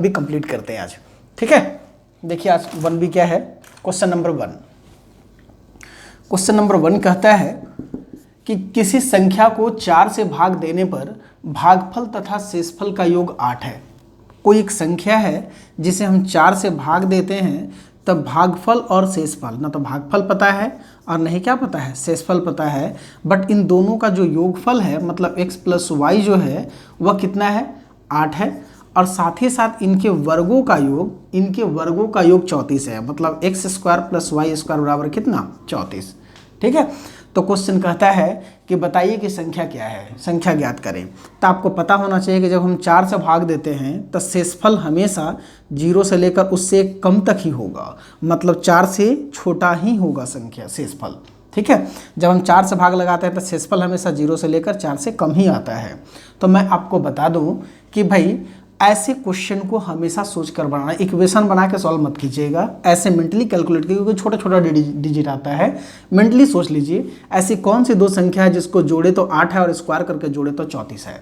भी कंप्लीट करते हैं आज, ठीक है। देखिए आज 1B क्या है, क्वेश्चन नंबर 1। क्वेश्चन नंबर 1 कहता है कि किसी संख्या को 4 से भाग देने पर भागफल तथा शेषफल का योग 8 है। कोई एक संख्या है जिसे हम 4 से भाग देते हैं, तब भागफल और शेषफल, ना तो भागफल पता है और नहीं क्या पता है, शेषफल पता है, बट इन दोनों का जो योगफल है मतलब x प्लस वाई जो है वह कितना है, 8 है। और साथ ही साथ इनके वर्गों का योग 34 है, मतलब x square plus Y square बराबर कितना, 34, ठीक है। तो क्वेश्चन कहता है कि बताइए कि संख्या क्या है, संख्या ज्ञात करें। तो आपको पता होना चाहिए कि जब हम 4 से भाग देते हैं तो शेषफल हमेशा 0 से लेकर उससे कम तक ही होगा, मतलब 4 से छोटा ही होगा संख्या शेषफल, ठीक है। जब हम 4 से भाग लगाते हैं तो शेषफल हमेशा 0 से लेकर 4 से कम ही आता है। तो मैं आपको बता दूं कि भाई ऐसे क्वेश्चन को हमेशा सोच कर बनाना, इक्वेशन बना के सॉल्व मत कीजिएगा, ऐसे मेंटली कैलकुलेट कीजिए, क्योंकि छोटा छोटा डिजिट आता है। मेंटली सोच लीजिए ऐसी कौन सी दो संख्या है जिसको जोड़े तो 8 है और स्क्वायर करके जोड़े तो 34 है,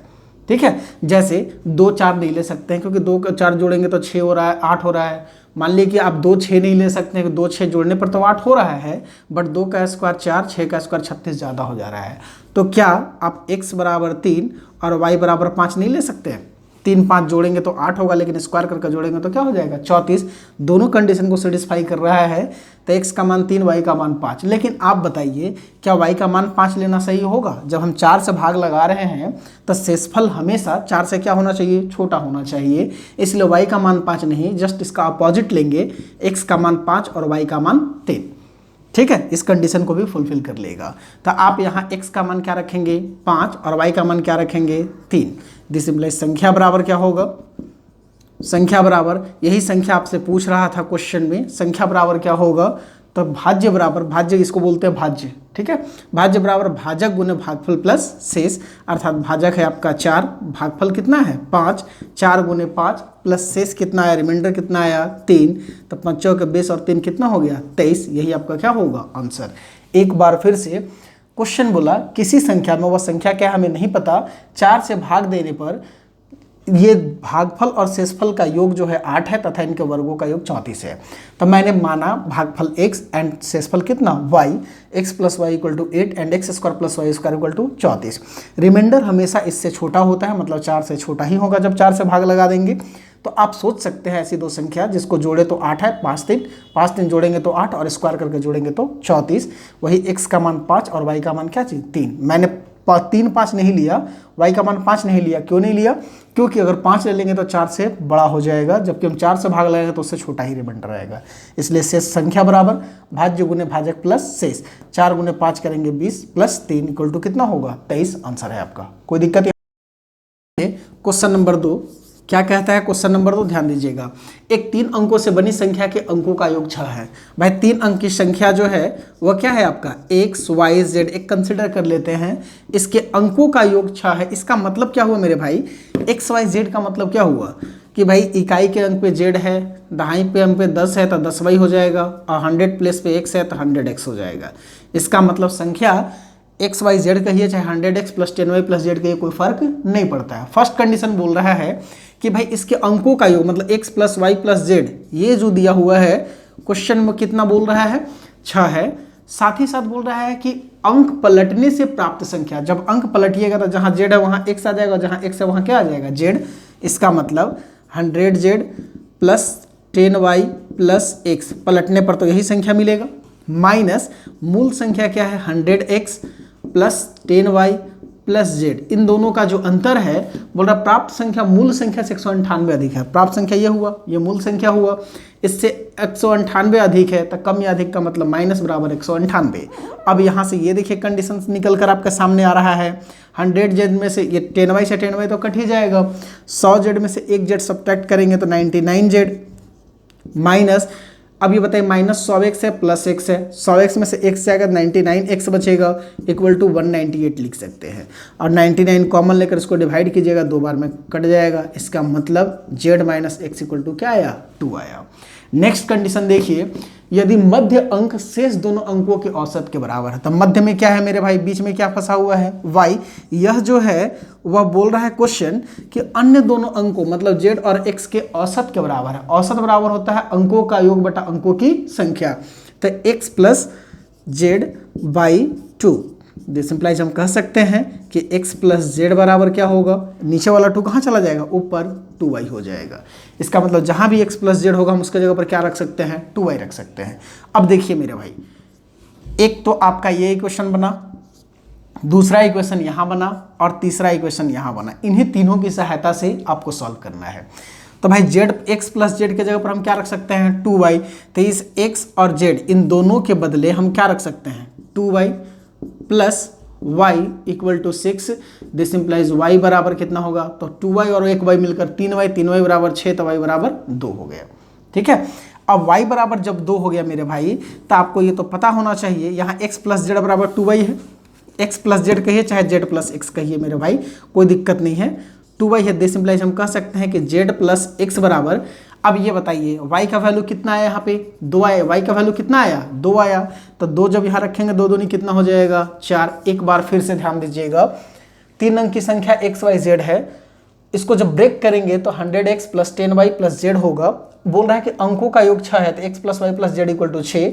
ठीक है। जैसे 2 4 नहीं ले सकते हैं क्योंकि 2 का 4 जोड़ेंगे तो 6 हो रहा है, 8 हो रहा है। मान लीजिए कि आप 2 6 नहीं ले सकते हैं, 2 6 जोड़ने पर तो 8 हो रहा है, बट 2 का स्क्वायर 4, 6 का स्क्वायर 36 ज़्यादा हो जा रहा है। तो क्या आप x बराबर 3 और y बराबर 5 नहीं ले सकते हैं? 3 5 जोड़ेंगे तो 8 होगा, लेकिन स्क्वायर करके जोड़ेंगे तो क्या हो जाएगा, 34। दोनों कंडीशन को सेटिस्फाई कर रहा है। तो x का मान 3, y का मान 5। लेकिन आप बताइए क्या y का मान 5 लेना सही होगा? जब हम 4 से भाग लगा रहे हैं तो शेषफल हमेशा 4 से क्या होना चाहिए, छोटा होना चाहिए, इसलिए y का मान 5 नहीं, जस्ट इसका अपोजिट लेंगे, x का मान 5 और y का मान 3, ठीक है। इस कंडीशन को भी फुलफिल कर लेगा। तो आप यहाँ x का मान क्या रखेंगे, 5 और y का मान क्या रखेंगे, 3। दिस इम्प्लाइज संख्या बराबर क्या होगा, संख्या बराबर, यही संख्या आपसे पूछ रहा था क्वेश्चन में, संख्या बराबर क्या होगा, तो भाज्य बराबर, भाज्य इसको बोलते हैं भाज्य, ठीक है। भाज्य बराबर भाजक गुने भागफल प्लस शेष, अर्थात भाजक है आपका 4, भागफल कितना है 5, 4 गुने 5 प्लस शेष कितना आया, रिमाइंडर कितना आया 3, तो 5 के 20 और 3 कितना हो गया 23। यही आपका क्या होगा आंसर। एक बार फिर से क्वेश्चन बोला किसी संख्या में, वह संख्या क्या हमें नहीं पता, 4 से भाग देने पर ये भागफल और शेषफल का योग जो है 8 है तथा इनके वर्गों का योग 34 है। तो मैंने माना भागफल x एंड शेषफल कितना y, x plus Y equal to 8 and X square plus Y square equal to 34। Remainder हमेशा इससे छोटा होता है, मतलब 4 से छोटा ही होगा जब 4 से भाग लगा देंगे। तो आप सोच सकते हैं ऐसी दो संख्या जिसको जोड़े तो 8 है, 5 3 जोड़ेंगे तो 8 और स्क्वायर करके जोड़ेंगे तो 34। वही x का मान 5 और y का मान क्या चाहिए 3। मैंने 3 5 नहीं लिया, y का मान 5 नहीं लिया, क्यों नहीं लिया, क्योंकि अगर 5 ले लेंगे तो 4 से बड़ा हो जाएगा, जबकि हम 4 से भाग लगाएंगे तो उससे छोटा ही रिमाइंडर रहेगा। इसलिए शेष संख्या बराबर भाज्य गुने भाजक प्लस शेष, 4 गुने 5 करेंगे 20 प्लस 3 इक्वल टू कितना होगा 23। आंसर है आपका, कोई दिक्कत नहीं। क्वेश्चन नंबर 2 क्या कहता है, क्वेश्चन नंबर 2 ध्यान दीजिएगा। एक 3 अंकों से बनी संख्या के अंकों का योग 6 है। भाई 3 अंक की संख्या जो है वह क्या है आपका x y z, एक कंसिडर कर लेते हैं, इसके अंकों का योग 6 है। इसका मतलब क्या हुआ मेरे भाई, x y z का मतलब क्या हुआ कि भाई इकाई के अंक पे z है, दहाई पे अंक पे 10 है तो 10y हो जाएगा, और 100 प्लेस पे x है तो 100x हो जाएगा। इसका मतलब संख्या एक्स वाई जेड कहिए चाहे 100x plus 10y plus Z कहिए, कोई फर्क नहीं पड़ता है। फर्स्ट कंडीशन बोल रहा है कि भाई इसके अंकों का योग मतलब x plus Y plus Z, ये जो दिया हुआ है क्वेश्चन में कितना बोल रहा है 6 है। साथ ही साथ बोल रहा है कि अंक पलटने से प्राप्त संख्या, जब अंक पलटिएगा तो जहाँ जेड है वहाँ x आ जाएगा, जहाँ x है वहाँ क्या आ जाएगा जेड। इसका मतलब 100z plus 10y plus x, पलटने पर तो यही संख्या मिलेगा, माइनस मूल संख्या क्या है 100x plus 10y plus z। इन दोनों का जो अंतर है बोल रहा प्राप्त संख्या मूल संख्या से 198 अधिक है। प्राप्त संख्या ये हुआ, ये मूल संख्या हुआ, इससे 198 अधिक है तो कम या अधिक का मतलब माइनस बराबर 198। अब यहाँ से ये देखिए कंडीशन निकल कर आपके सामने आ रहा है, 100z में से ये 10y से 10y तो कट ही जाएगा, 100z में से 1z सब्ट्रैक्ट करेंगे तो 99z, माइनस अब ये बताइए माइनस 100x है प्लस x है, 100x में से x जाएगा 99x बचेगा इक्वल टू 198 लिख सकते हैं, और 99 कॉमन लेकर इसको डिवाइड कीजिएगा, 2 बार में कट जाएगा। इसका मतलब z minus X equal to क्या आया 2 आया। नेक्स्ट कंडीशन देखिए यदि मध्य अंक शेष दोनों अंकों के औसत के बराबर है। तो मध्य में क्या है मेरे भाई, बीच में क्या फंसा हुआ है, y। यह जो है वह बोल रहा है क्वेश्चन कि अन्य दोनों अंकों मतलब z और x के औसत के बराबर है। औसत बराबर होता है अंकों का योग बटा अंकों की संख्या। तो x plus Z by 2, this implies हम कह सकते हैं कि x प्लस जेड बराबर क्या होगा, नीचे वाला 2 कहाँ चला जाएगा, ऊपर 2y हो जाएगा। इसका मतलब जहाँ भी x प्लस जेड होगा हम उसके जगह पर क्या रख सकते हैं, 2y रख सकते हैं। अब देखिए मेरे भाई, एक तो आपका ये इक्वेशन बना, दूसरा इक्वेशन यहाँ बना और तीसरा इक्वेशन यहाँ बना। इन्हीं तीनों की सहायता से आपको सॉल्व करना है। तो भाई z x प्लस जेड के जगह पर हम क्या रख सकते हैं, 2y। तो इस x और z इन दोनों के बदले हम क्या रख सकते हैं, 2y plus y equal to 6। This implies y बराबर कितना होगा, तो 2y और 1y मिलकर 3y, 3y बराबर 6, तो y बराबर 2 हो गया। ठीक है, अब y बराबर जब 2 हो गया मेरे भाई, तो आपको ये तो पता होना चाहिए यहाँ x प्लस जेड बराबर 2y है। x प्लस जेड कहिए चाहे z प्लस x कहिए मेरे भाई, कोई दिक्कत नहीं है, 2y है। दिस इंप्लाइज हम कह सकते हैं कि z प्लस x बराबर, अब ये बताइए y का वैल्यू कितना आया, यहाँ पे 2 आया, y का वैल्यू कितना आया, 2 आया। तो 2 जब यहाँ रखेंगे 2 दूनी कितना हो जाएगा, 4। एक बार फिर से ध्यान दीजिएगा, 3 अंक की संख्या x y z है, इसको जब ब्रेक करेंगे तो 100x plus 10y plus z होगा। बोल रहा है कि अंकों का योग 6 है, तो x plus Y plus Z equal to 6।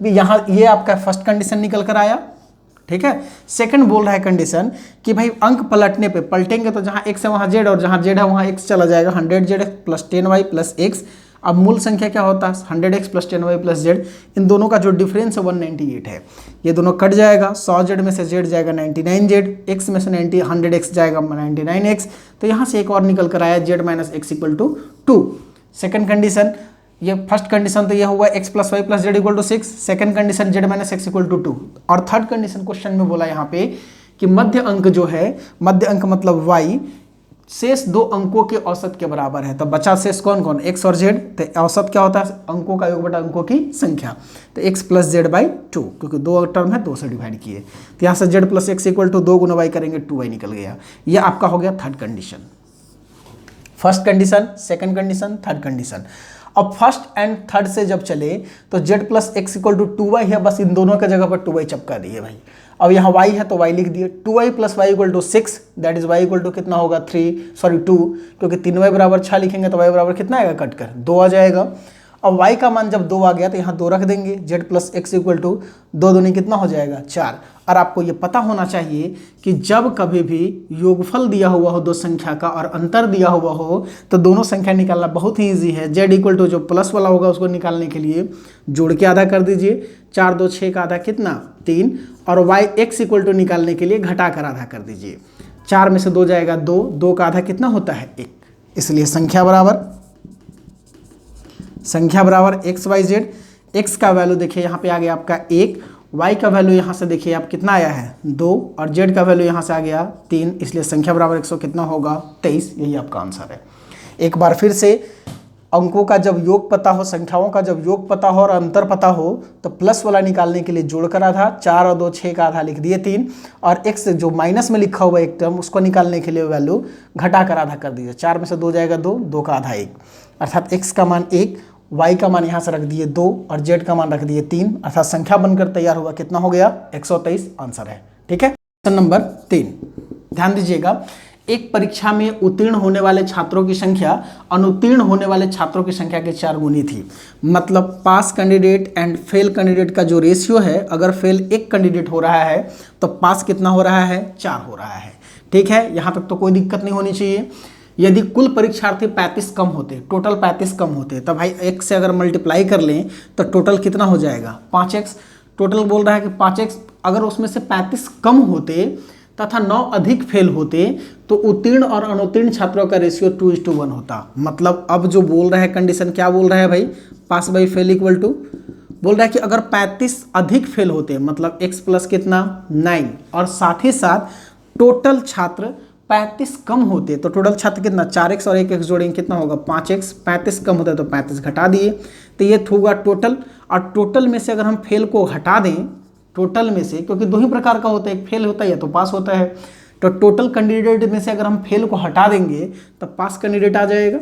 यहाँ ये आपका फर्स्ट कंडीशन निकल कर आया। ठीक है, सेकंड बोल रहा है कंडीशन कि भाई अंक पलटने पे पलटेंगे तो जहाँ x है वहाँ z और जहाँ z है वहाँ x चला जाएगा, 100z plus 10y plus x। अब मूल संख्या क्या होता है, 100x plus 10y plus z। इन दोनों का जो डिफरेंस है 198 है, ये दोनों कट जाएगा, 100z में से z जाएगा 99z, x में से 100x जाएगा 99x। तो यहाँ से एक और निकल कर आया z minus X equal to 2। Second condition, ये फर्स्ट कंडीशन तो ये हुआ x plus Y plus Z equal to 6, second condition z minus X equal to 2। और थर्ड कंडीशन क्वेश्चन में बोला यहाँ पे कि मध्य अंक जो है, मध्य अंक मतलब y शेष दो अंकों के औसत के बराबर है। तो बचा शेष कौन कौन, x और z। तो औसत क्या होता है, अंकों का योग बटा अंकों की संख्या। तो x प्लस जेड बाई 2, क्योंकि दो टर्म है 2 से डिवाइड किए, तो यहाँ से z plus X equal to 2 गुना y करेंगे 2y निकल गया। ये आपका हो गया third condition. First condition, second condition, third condition. अब फर्स्ट एंड थर्ड से जब चले तो z plus X equal to 2y है, बस इन दोनों के जगह पर 2y चपका दिए भाई। अब यहाँ y है तो y लिख दिए, 2y plus Y equal to 6, that is y equal to कितना होगा 2, क्योंकि 3y बराबर 6 लिखेंगे तो y बराबर कितना आएगा, कट कर 2 आ जाएगा। अब y का मान जब 2 आ गया तो यहाँ 2 रख देंगे, z plus X equal to 2 दूनी कितना हो जाएगा 4। और आपको ये पता होना चाहिए कि जब कभी भी योगफल दिया हुआ हो दो संख्या का और अंतर दिया हुआ हो तो दोनों संख्या निकालना बहुत ही ईजी है। z इक्वल टू जो प्लस वाला होगा उसको निकालने के लिए जोड़ के आधा कर दीजिए, 4 2 6 का आधा कितना 3, और y x इक्वल टू निकालने के लिए घटा कर आधा कर दीजिए, 4 में से 2 जाएगा 2, 2 का आधा कितना होता है 1। इसलिए संख्या बराबर एक्स वाई जेड। एक्स का वैल्यू देखिए यहाँ पे आ गया आपका 1, y का वैल्यू यहाँ से देखिए आप कितना आया है 2, और z का वैल्यू यहाँ से आ गया 3, इसलिए संख्या बराबर 100 कितना होगा 23। यही आपका आंसर है। एक बार फिर से, अंकों का जब योग पता हो, संख्याओं का जब योग पता हो और अंतर पता हो तो प्लस वाला निकालने के लिए जोड़कर आधा, 4 और 2 6 का आधा लिख दिए 3, और x जो माइनस में लिखा हुआ एक टर्म उसको निकालने के लिए वैल्यू घटा कर आधा कर दीजिए, 4 में से 2 जाएगा 2, 2 का आधा 1, अर्थात x का मान 1, y का मान यहाँ से रख दिए 2 और z का मान रख दिए 3, अर्थात संख्या बनकर तैयार हुआ कितना हो गया 123 आंसर है। ठीक है, क्वेश्चन नंबर 3 ध्यान दीजिएगा। एक परीक्षा में उत्तीर्ण होने वाले छात्रों की संख्या अनुत्तीर्ण होने वाले छात्रों की संख्या के 4 गुनी थी। मतलब पास कैंडिडेट एंड फेल कैंडिडेट का जो रेशियो है, अगर फेल एक कैंडिडेट हो रहा है तो पास कितना हो रहा है 4 हो रहा है। ठीक है, यहाँ तक तो कोई दिक्कत नहीं होनी चाहिए। यदि कुल परीक्षार्थी 35 कम होते, टोटल 35 कम होते, तब भाई x से अगर मल्टीप्लाई कर लें तो टोटल कितना हो जाएगा 5x। टोटल बोल रहा है कि 5x, अगर उसमें से 35 कम होते तथा 9 अधिक फेल होते तो उत्तीर्ण और अनुत्तीर्ण छात्रों का रेशियो 2:1 होता। मतलब अब जो बोल रहा है कंडीशन क्या बोल रहा है भाई, पास बाई फेल इक्वल टू, बोल रहा है कि अगर 35 अधिक फेल होते मतलब x प्लस कितना 9, और साथ ही साथ टोटल छात्र 35 कम होते तो टोटल छात्र कितना 4x और 1x जोड़ेंगे कितना होगा 5x। 35 कम होता है तो 35 घटा दिए, तो ये होगा टोटल। और टोटल में से अगर हम फेल को हटा दें, टोटल में से, क्योंकि दो ही प्रकार का होता है, एक फेल होता है या तो पास होता है, तो टोटल कैंडिडेट में से अगर हम फेल को हटा देंगे तो पास कैंडिडेट आ जाएगा।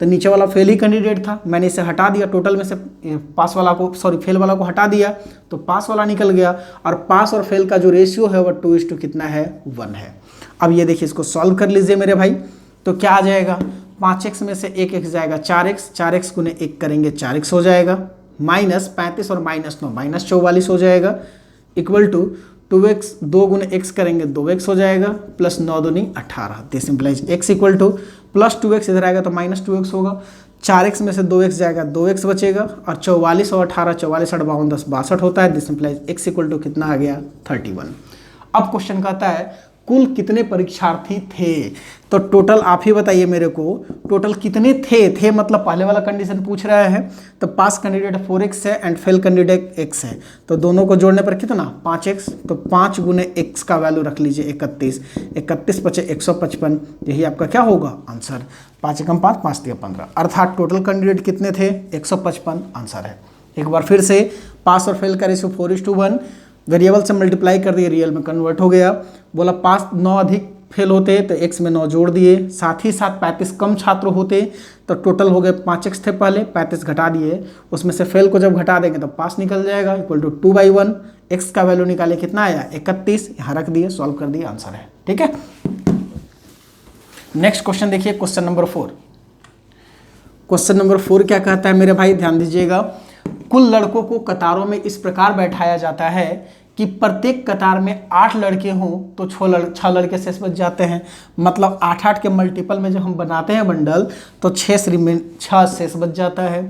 तो नीचे वाला फेल ही कैंडिडेट था, मैंने इसे हटा दिया, टोटल में से पास वाला को फेल वाला को हटा दिया तो पास वाला निकल गया, और पास और फेल का जो रेशियो है वह 2:1 कितना है 1 है। अब ये देखिए इसको सॉल्व कर लीजिए मेरे भाई, तो क्या आ जाएगा 5x में से 1x जाएगा 4x, 4x गुने 1 करेंगे 4x हो जाएगा, माइनस 35 और माइनस 9 माइनस 44 हो जाएगा, इक्वल टू 2x 2 गुने x करेंगे 2x हो जाएगा, प्लस 9 दूनी 18, this implies x equal two plus 2x इधर आएगा तो माइनस 2x होगा, 4x में से 2x जाएगा 2x बचेगा, और 44 और 18 44 8 52 10 62 होता है, this implies x equal to कितना आ गया 31। अब क्वेश्चन कहता है कुल कितने परीक्षार्थी थे, तो टोटल आप ही बताइए मेरे को, टोटल कितने थे मतलब पहले वाला कंडीशन पूछ रहा है, तो पास कैंडिडेट 4x है एंड फेल कैंडिडेट x है, तो दोनों को जोड़ने पर कितना 5x, तो 5 गुने x का वैल्यू रख लीजिए 31, 31 बचे 155, यही आपका क्या होगा आंसर, 5 एकम 5 5 3 15, अर्थात टोटल कैंडिडेट कितने थे 155 आंसर है। एक बार फिर से पास और फेल का रेशियो 4:1, वेरिएबल से मल्टीप्लाई कर दिए रियल में कन्वर्ट हो गया, बोला पास 9 अधिक फेल होते तो x में 9 जोड़ दिए, साथ ही साथ 35 कम छात्र होते तो टोटल हो गए 5x थे पहले, 35 घटा दिए, उसमें से फेल को जब घटा देंगे तो पास निकल जाएगा, इक्वल टू 2/1, x का वैल्यू निकाले कितना आया 31, यहाँ रख दिए, सॉल्व कर दिए, आंसर है। ठीक है, नेक्स्ट क्वेश्चन देखिए, क्वेश्चन नंबर 4। क्वेश्चन नंबर 4 क्या कहता है मेरे भाई, ध्यान दीजिएगा, कुल लड़कों को कतारों में इस प्रकार बैठाया जाता है कि प्रत्येक कतार में 8 लड़के हों तो 6 लड़के शेष बच जाते हैं, मतलब 8 के मल्टीपल में जब हम बनाते हैं बंडल तो 6 शेष बच जाता है।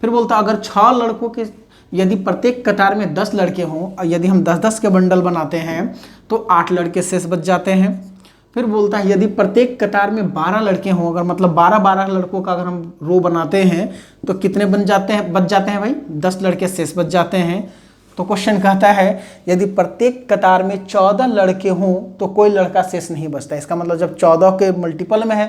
फिर बोलता अगर 6 लड़कों के यदि प्रत्येक कतार में 10 लड़के हों और यदि हम 10-10 के बंडल बनाते हैं तो 8 लड़के शेष बच जाते हैं। फिर बोलता है यदि प्रत्येक कतार में 12 लड़के हों, अगर मतलब 12-12 लड़कों का अगर हम रो बनाते हैं तो कितने बच जाते हैं भाई 10 लड़के शेष बच जाते हैं। तो क्वेश्चन कहता है यदि प्रत्येक कतार में 14 लड़के हों तो कोई लड़का शेष नहीं बचता। इसका मतलब जब 14 के मल्टीपल में है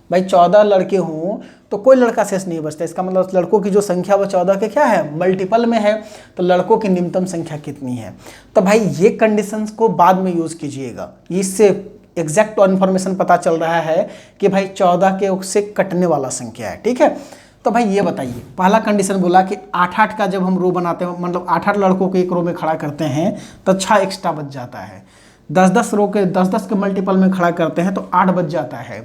भाई 14 लड़के हों तो कोई लड़का शेष नहीं बचता। इसका मतलब लड़कों की जो संख्या वो 14 के क्या है मल्टीपल में है, तो लड़कों की न्यूनतम संख्या कितनी है। तो भाई ये कंडीशंस को बाद में यूज कीजिएगा, इससे एग्जैक्ट इन्फॉर्मेशन पता चल रहा है कि भाई 14 के से कटने वाला संख्या है। ठीक है, तो भाई ये बताइए, पहला कंडीशन बोला कि 8-8 का जब हम रो बनाते हैं मतलब 8-8 लड़कों को एक रो में खड़ा करते हैं तो 6 एक्स्ट्रा बच जाता है। 10-10 रो के 10-10 के मल्टीपल में खड़ा करते हैं तो 8 बच जाता है।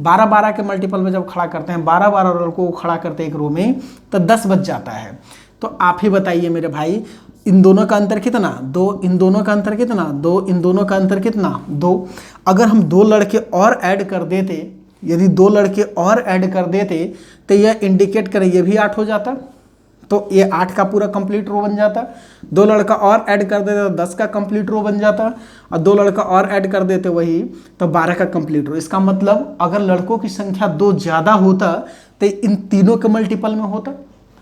12-12 के मल्टीपल में जब खड़ा करते हैं 12-12 लड़कों को खड़ा करते हैं एक रो में तो 10 बच जाता है। तो आप ही बताइए मेरे भाई इन दोनों का अंतर कितना 2, इन दोनों का अंतर कितना 2, इन दोनों का अंतर कितना 2। अगर हम 2 लड़के और ऐड कर देते, यदि 2 लड़के और ऐड कर देते तो यह इंडिकेट करे ये भी 8 हो जाता, तो ये 8 का पूरा कंप्लीट रो बन जाता। 2 लड़का और ऐड कर देते तो 10 का कंप्लीट रो बन जाता, और 2 लड़का और ऐड कर देते वही तो 12 का कंप्लीट रो। इसका मतलब अगर लड़कों की संख्या 2 ज़्यादा होता तो इन तीनों के मल्टीपल में होता।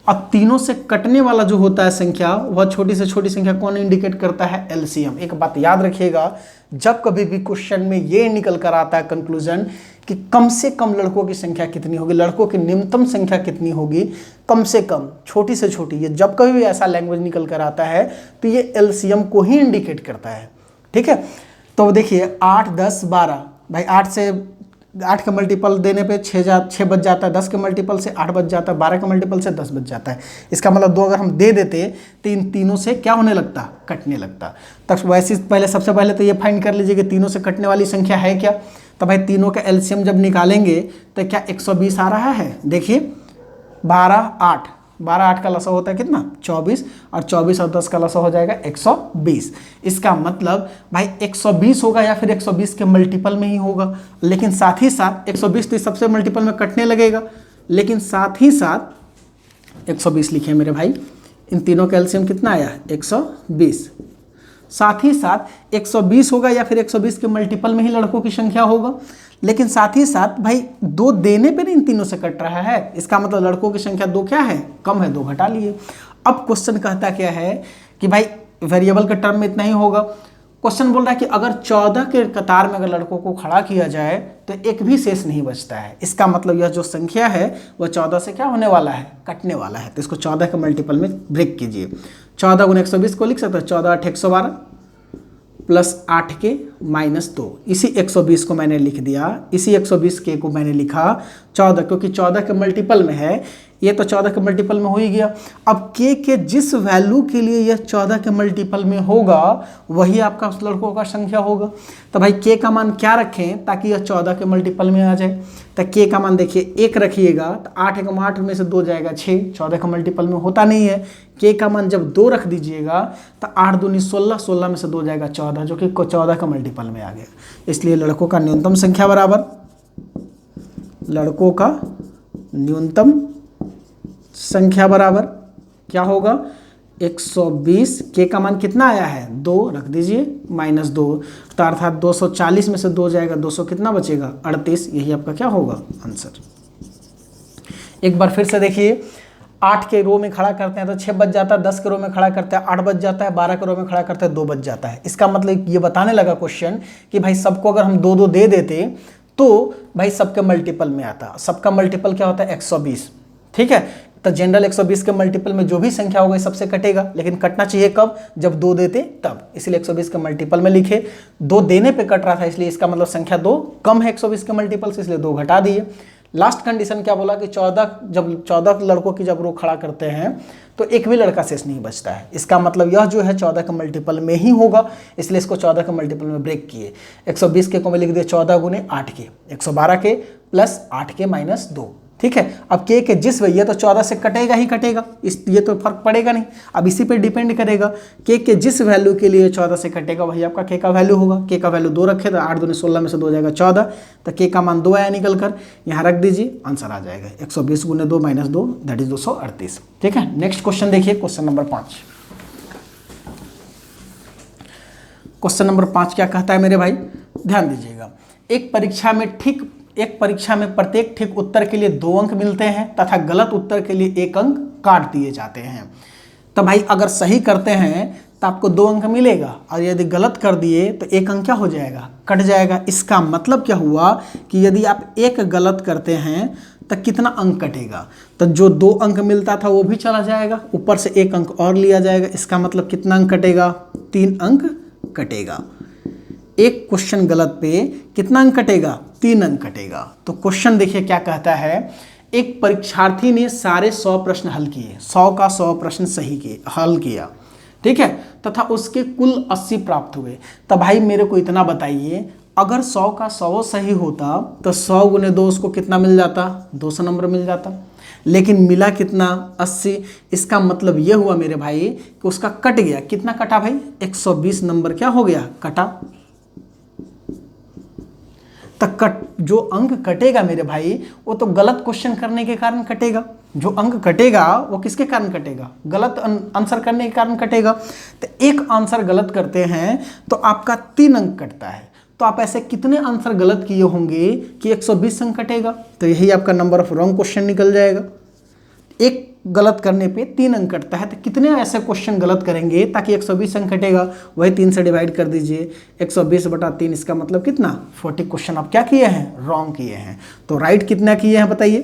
अब तीनों से कटने वाला जो होता है संख्या वह छोटी से छोटी संख्या कौन इंडिकेट करता है एलसीएम। एक बात याद रखिएगा, जब कभी भी क्वेश्चन में ये निकल कर आता है कंक्लूजन कि कम से कम लड़कों की संख्या कितनी होगी, लड़कों की न्यूनतम संख्या कितनी होगी, कम से कम छोटी से छोटी, ये जब कभी भी ऐसा लैंग्वेज निकल कर आता है तो ये एलसीएम को ही इंडिकेट करता है। ठीक है, तो देखिए 8, 10, 12 भाई 8 के मल्टीपल देने पे 6 बच जाता है, 10 के मल्टीपल से 8 बच जाता है, 12 के मल्टीपल से 10 बच जाता है। इसका मतलब 2 अगर हम दे देते तो इन तीनों से क्या होने लगता कटने लगता। तब वैसे पहले सबसे पहले तो ये फाइंड कर लीजिए कि तीनों से कटने वाली संख्या है क्या। तो भाई तीनों का एलसीएम जब निकालेंगे तो क्या 120 आ रहा है। देखिए 12-8 का लसा होता है कितना 24, और 24 और 10 का लसा हो जाएगा 120। इसका मतलब भाई 120 होगा या फिर 120 के मल्टीपल में ही होगा, लेकिन साथ ही साथ 120 तो सबसे मल्टीपल में कटने लगेगा, लेकिन साथ ही साथ 120 लिखे मेरे भाई, इन तीनों का एलसीएम कितना आया 120। साथ ही साथ 120 होगा या फिर 120 के मल्टीपल में ही लड़कों की संख्या होगा, लेकिन साथ ही साथ भाई 2 देने पे इन तीनों से कट रहा है। इसका मतलब लड़कों की संख्या 2 क्या है कम है, 2 घटा लिए। अब क्वेश्चन कहता क्या है कि भाई वेरिएबल के टर्म में इतना ही होगा। क्वेश्चन बोल रहा है कि अगर 14 के कतार में अगर लड़कों को खड़ा किया जाए तो एक भी शेष नहीं बचता है। इसका मतलब यह जो संख्या है वह 14 से क्या होने वाला है कटने वाला है। तो इसको 14 के मल्टीपल में ब्रेक कीजिए। 14 × 120 को लिख सकते हो 14 × 8 = 112, प्लस 8 के माइनस 2। इसी 120 को मैंने लिख दिया, इसी 120 के को मैंने लिखा 14, क्योंकि 14 के मल्टीपल में है, ये तो 14 के मल्टीपल में हो ही गया। अब के जिस वैल्यू के लिए यह 14 के मल्टीपल में होगा वही आपका उस लड़कों का संख्या होगा। तो भाई के का मान क्या रखें ताकि यह 14 के मल्टीपल में आ जाए? तो के का मान देखिए 1 रखिएगा तो 8 एकम 8 में से 2 जाएगा 6, 14 का मल्टीपल में होता नहीं है। के का मान जब 2 रख दीजिएगा तो 8 दूनी 16, 16 में से 2 जाएगा 14, जो कि 14 का मल्टीपल में आ गया। इसलिए लड़कों का न्यूनतम संख्या बराबर, लड़कों का न्यूनतम संख्या बराबर क्या होगा? 120। के का मान कितना आया है? 2 रख दीजिए माइनस 2, तो अर्थात 240 में से 2 जाएगा 200, कितना बचेगा? 38। यही आपका क्या होगा? आंसर। एक बार फिर से देखिए, 8 के रो में खड़ा करते हैं तो 6 बच जाता है, 10 के रो में खड़ा करते हैं 8 बच जाता है, 12 के रो में खड़ा करते हैं 2 बच जाता है। इसका मतलब ये बताने लगा क्वेश्चन कि भाई सबको अगर हम 2 दे देते तो भाई सबके मल्टीपल में आता। सबका मल्टीपल क्या होता है? 120। ठीक है, तो जनरल 120 के मल्टीपल में जो भी संख्या होगा सबसे कटेगा, लेकिन कटना चाहिए कब? जब 2 देते तब। इसलिए 120 के मल्टीपल में लिखे, 2 देने पे कट रहा था, इसलिए इसका मतलब संख्या 2 कम है 120 के मल्टीपल से, इसलिए 2 घटा दिए। लास्ट कंडीशन क्या बोला कि 14 लड़कों की जब रो खड़ा करते हैं तो एक भी लड़का शेष नहीं बचता है। इसका मतलब यह जो है 14 के मल्टीपल में ही होगा, इसलिए इसको 14 के मल्टीपल में ब्रेक किए। 120 के को मैं लिख दिया 14 गुने 8 के, 112 के प्लस 8 के माइनस 2। ठीक है, अब के जिस वही है तो 14 से कटेगा ही कटेगा, ये तो फर्क पड़ेगा नहीं। अब इसी पे डिपेंड करेगा, के जिस वैल्यू के लिए 14 से कटेगा वही आपका के का वैल्यू होगा। के का वैल्यू 2 रखे तो 8 दूनी 16 में से 2 जाएगा 14, तो के का मान 2 आया निकल कर, यहाँ रख दीजिए, आंसर आ जाएगा 120 गुने 2 माइनस 2, दैट इज 238। ठीक है, नेक्स्ट क्वेश्चन देखिए, क्वेश्चन नंबर 5। क्वेश्चन नंबर 5 क्या कहता है मेरे भाई? ध्यान दीजिएगा, एक परीक्षा में प्रत्येक ठीक उत्तर के लिए 2 अंक मिलते हैं तथा गलत उत्तर के लिए 1 अंक काट दिए जाते हैं। तो भाई अगर सही करते हैं तो आपको 2 अंक मिलेगा, और यदि गलत कर दिए तो 1 अंक क्या हो जाएगा? कट जाएगा। इसका मतलब क्या हुआ कि यदि आप 1 गलत करते हैं तो कितना अंक कटेगा? तो जो 2 अंक मिलता था वो भी चला जाएगा, ऊपर से 1 अंक और लिया जाएगा। इसका मतलब कितना अंक कटेगा? 3 अंक कटेगा। एक क्वेश्चन गलत पे कितना अंक कटेगा? 3 अंक कटेगा। तो क्वेश्चन देखिए क्या कहता है, एक परीक्षार्थी ने सारे 100 प्रश्न हल किए, 100 का 100 प्रश्न सही हल किया, ठीक है, तथा उसके कुल 80 प्राप्त हुए। तो भाई मेरे को इतना बताइए, अगर 100 का 100 सही होता तो 100 गुने 2 उसको कितना मिल जाता? 200 नंबर मिल जाता, लेकिन मिला कितना? 80। इसका मतलब ये हुआ मेरे भाई कि उसका कट गया। कितना कटा भाई? 120 नंबर क्या हो गया? कटा। तक जो अंक कटेगा मेरे भाई वो तो गलत क्वेश्चन करने के कारण कटेगा। जो अंक कटेगा वो किसके कारण कटेगा? गलत आंसर करने के कारण कटेगा। तो एक आंसर गलत करते हैं तो आपका 3 अंक कटता है। तो आप ऐसे कितने आंसर गलत किए होंगे कि 120 अंक कटेगा? तो यही आपका नंबर ऑफ रॉन्ग क्वेश्चन निकल जाएगा। एक गलत करने पे 3 अंक कटता है, तो कितने ऐसे क्वेश्चन गलत करेंगे ताकि 120 अंक कटेगा? वही 3 से डिवाइड कर दीजिए, 120/3, इसका मतलब कितना? 40 क्वेश्चन आप क्या किए हैं? रॉन्ग किए हैं। तो राइट कितना किए हैं बताइए?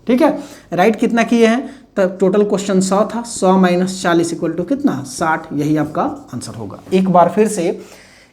ठीक है, राइट कितना किए हैं? तो टोटल क्वेश्चन 100 था, 100 माइनस 40 इक्वल टू कितना? 60। यही आपका आंसर होगा। एक बार फिर से,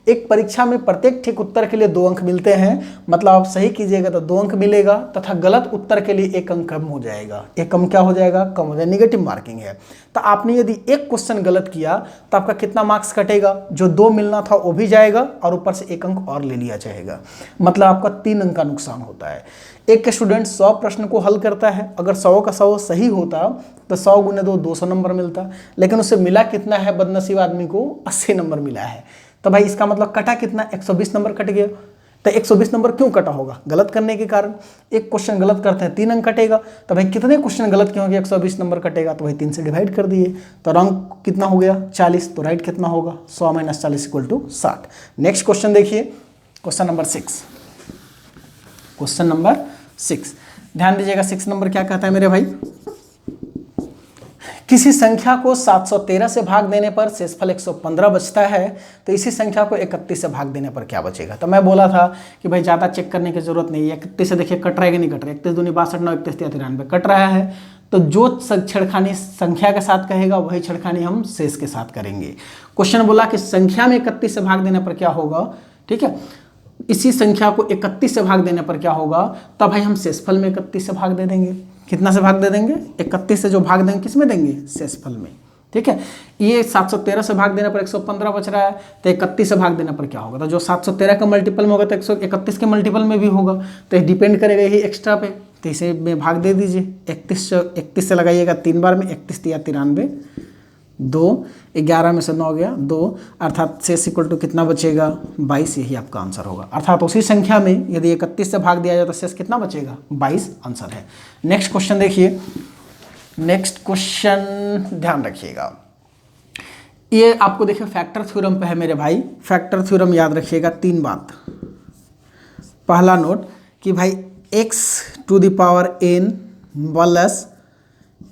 एक परीक्षा में प्रत्येक ठीक उत्तर के लिए 2 अंक मिलते हैं, मतलब आप सही कीजिएगा तो 2 अंक मिलेगा, तथा गलत उत्तर के लिए 1 अंक कम हो जाएगा। 1 कम क्या हो जाएगा? कम हो जाएगा, निगेटिव मार्किंग है। तो आपने यदि एक क्वेश्चन गलत किया तो आपका कितना मार्क्स कटेगा? जो 2 मिलना था वो भी जाएगा और ऊपर से 1 अंक और ले लिया जाएगा, मतलब आपका 3 अंक का नुकसान होता है। एक स्टूडेंट 100 प्रश्न को हल करता है, अगर 100 का 100 सही होता तो 100 गुने 2 200 नंबर मिलता, लेकिन उसे मिला कितना है? बदनसीब आदमी को 80 नंबर मिला है। तो भाई इसका मतलब कटा कितना? 120 नंबर कट गया। तो 120 नंबर क्यों कटा होगा? गलत करने के कारण। एक क्वेश्चन गलत करते हैं 3 अंक कटेगा, तो भाई कितने क्वेश्चन गलत क्यों होंगे? 120 नंबर कटेगा, तो भाई 3 से डिवाइड कर दिए, तो रॉन्ग कितना हो गया? 40। तो राइट कितना होगा? 100 minus 40 equal to 60। Next question देखिए, क्वेश्चन नंबर 6। क्वेश्चन नंबर 6, ध्यान दीजिएगा। 6 नंबर क्या कहता है मेरे भाई? किसी संख्या को 713 से भाग देने पर शेषफल 115 बचता है, तो इसी संख्या को 31 से भाग देने पर क्या बचेगा? तो मैं बोला था कि भाई ज़्यादा चेक करने की जरूरत नहीं है। 31 से देखिए कट रहा है कि नहीं कट रहा है? 31 दूनी 62, 9 31 93 कट रहा है। तो जो छेड़खानी संख्या के साथ कहेगा वही छेड़खानी हम शेष के साथ करेंगे। क्वेश्चन बोला कि संख्या में 31 से भाग देने पर क्या होगा, ठीक है, इसी संख्या को 31 से भाग देने पर क्या होगा, तब भाई हम शेषफल में 31 से भाग दे देंगे। कितना से भाग दे देंगे, 31 से जो भाग देंगे किस में देंगे, शेषफल में, ठीक है। ये 713 से भाग देने पर 115 बच रहा है, तो 31 से भाग देने पर क्या होगा, तो जो 713 का मल्टीपल में होगा तो 131 के मल्टीपल में भी होगा, तो डिपेंड करेगा यही एक्स्ट्रा पे, तो इसे में भाग दे दीजिए। 31 से लगाइएगा 3 बार में, 31 या 93, 2, 11 में से 9 गया 2, अर्थात शेष इक्वल टू कितना बचेगा, 22, यही आपका आंसर होगा। अर्थात उसी संख्या में यदि 31 से भाग दिया जाए तो शेष कितना बचेगा, 22 आंसर है। नेक्स्ट क्वेश्चन देखिए, नेक्स्ट क्वेश्चन ध्यान रखिएगा, ये आपको देखिए फैक्टर थ्योरम पे है मेरे भाई। फैक्टर थ्योरम याद रखिएगा 3 बात। पहला नोट कि भाई x to the power n plus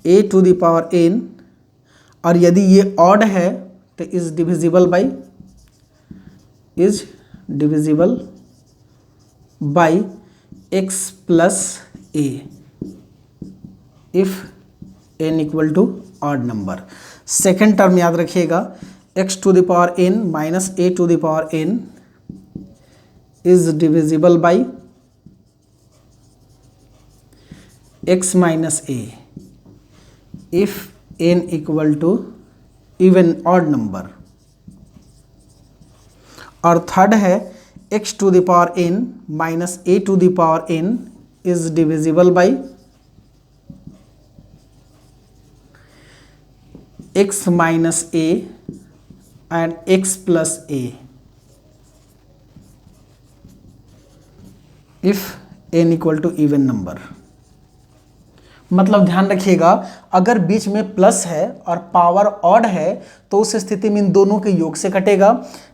a to the power n, और यदि ये ऑड है तो is divisible by x plus a if n equal to odd number. Second term याद रखिएगा, x to the power n minus a to the power n is divisible by x minus a if n equal to even odd number. और third है x to the power n minus a to the power n is divisible by x minus a and x plus a if n equal to even number. मतलब ध्यान रखिएगा, अगर बीच में plus है और power odd है तो उस स्थिति में इन दोनों के योग से कटेगा।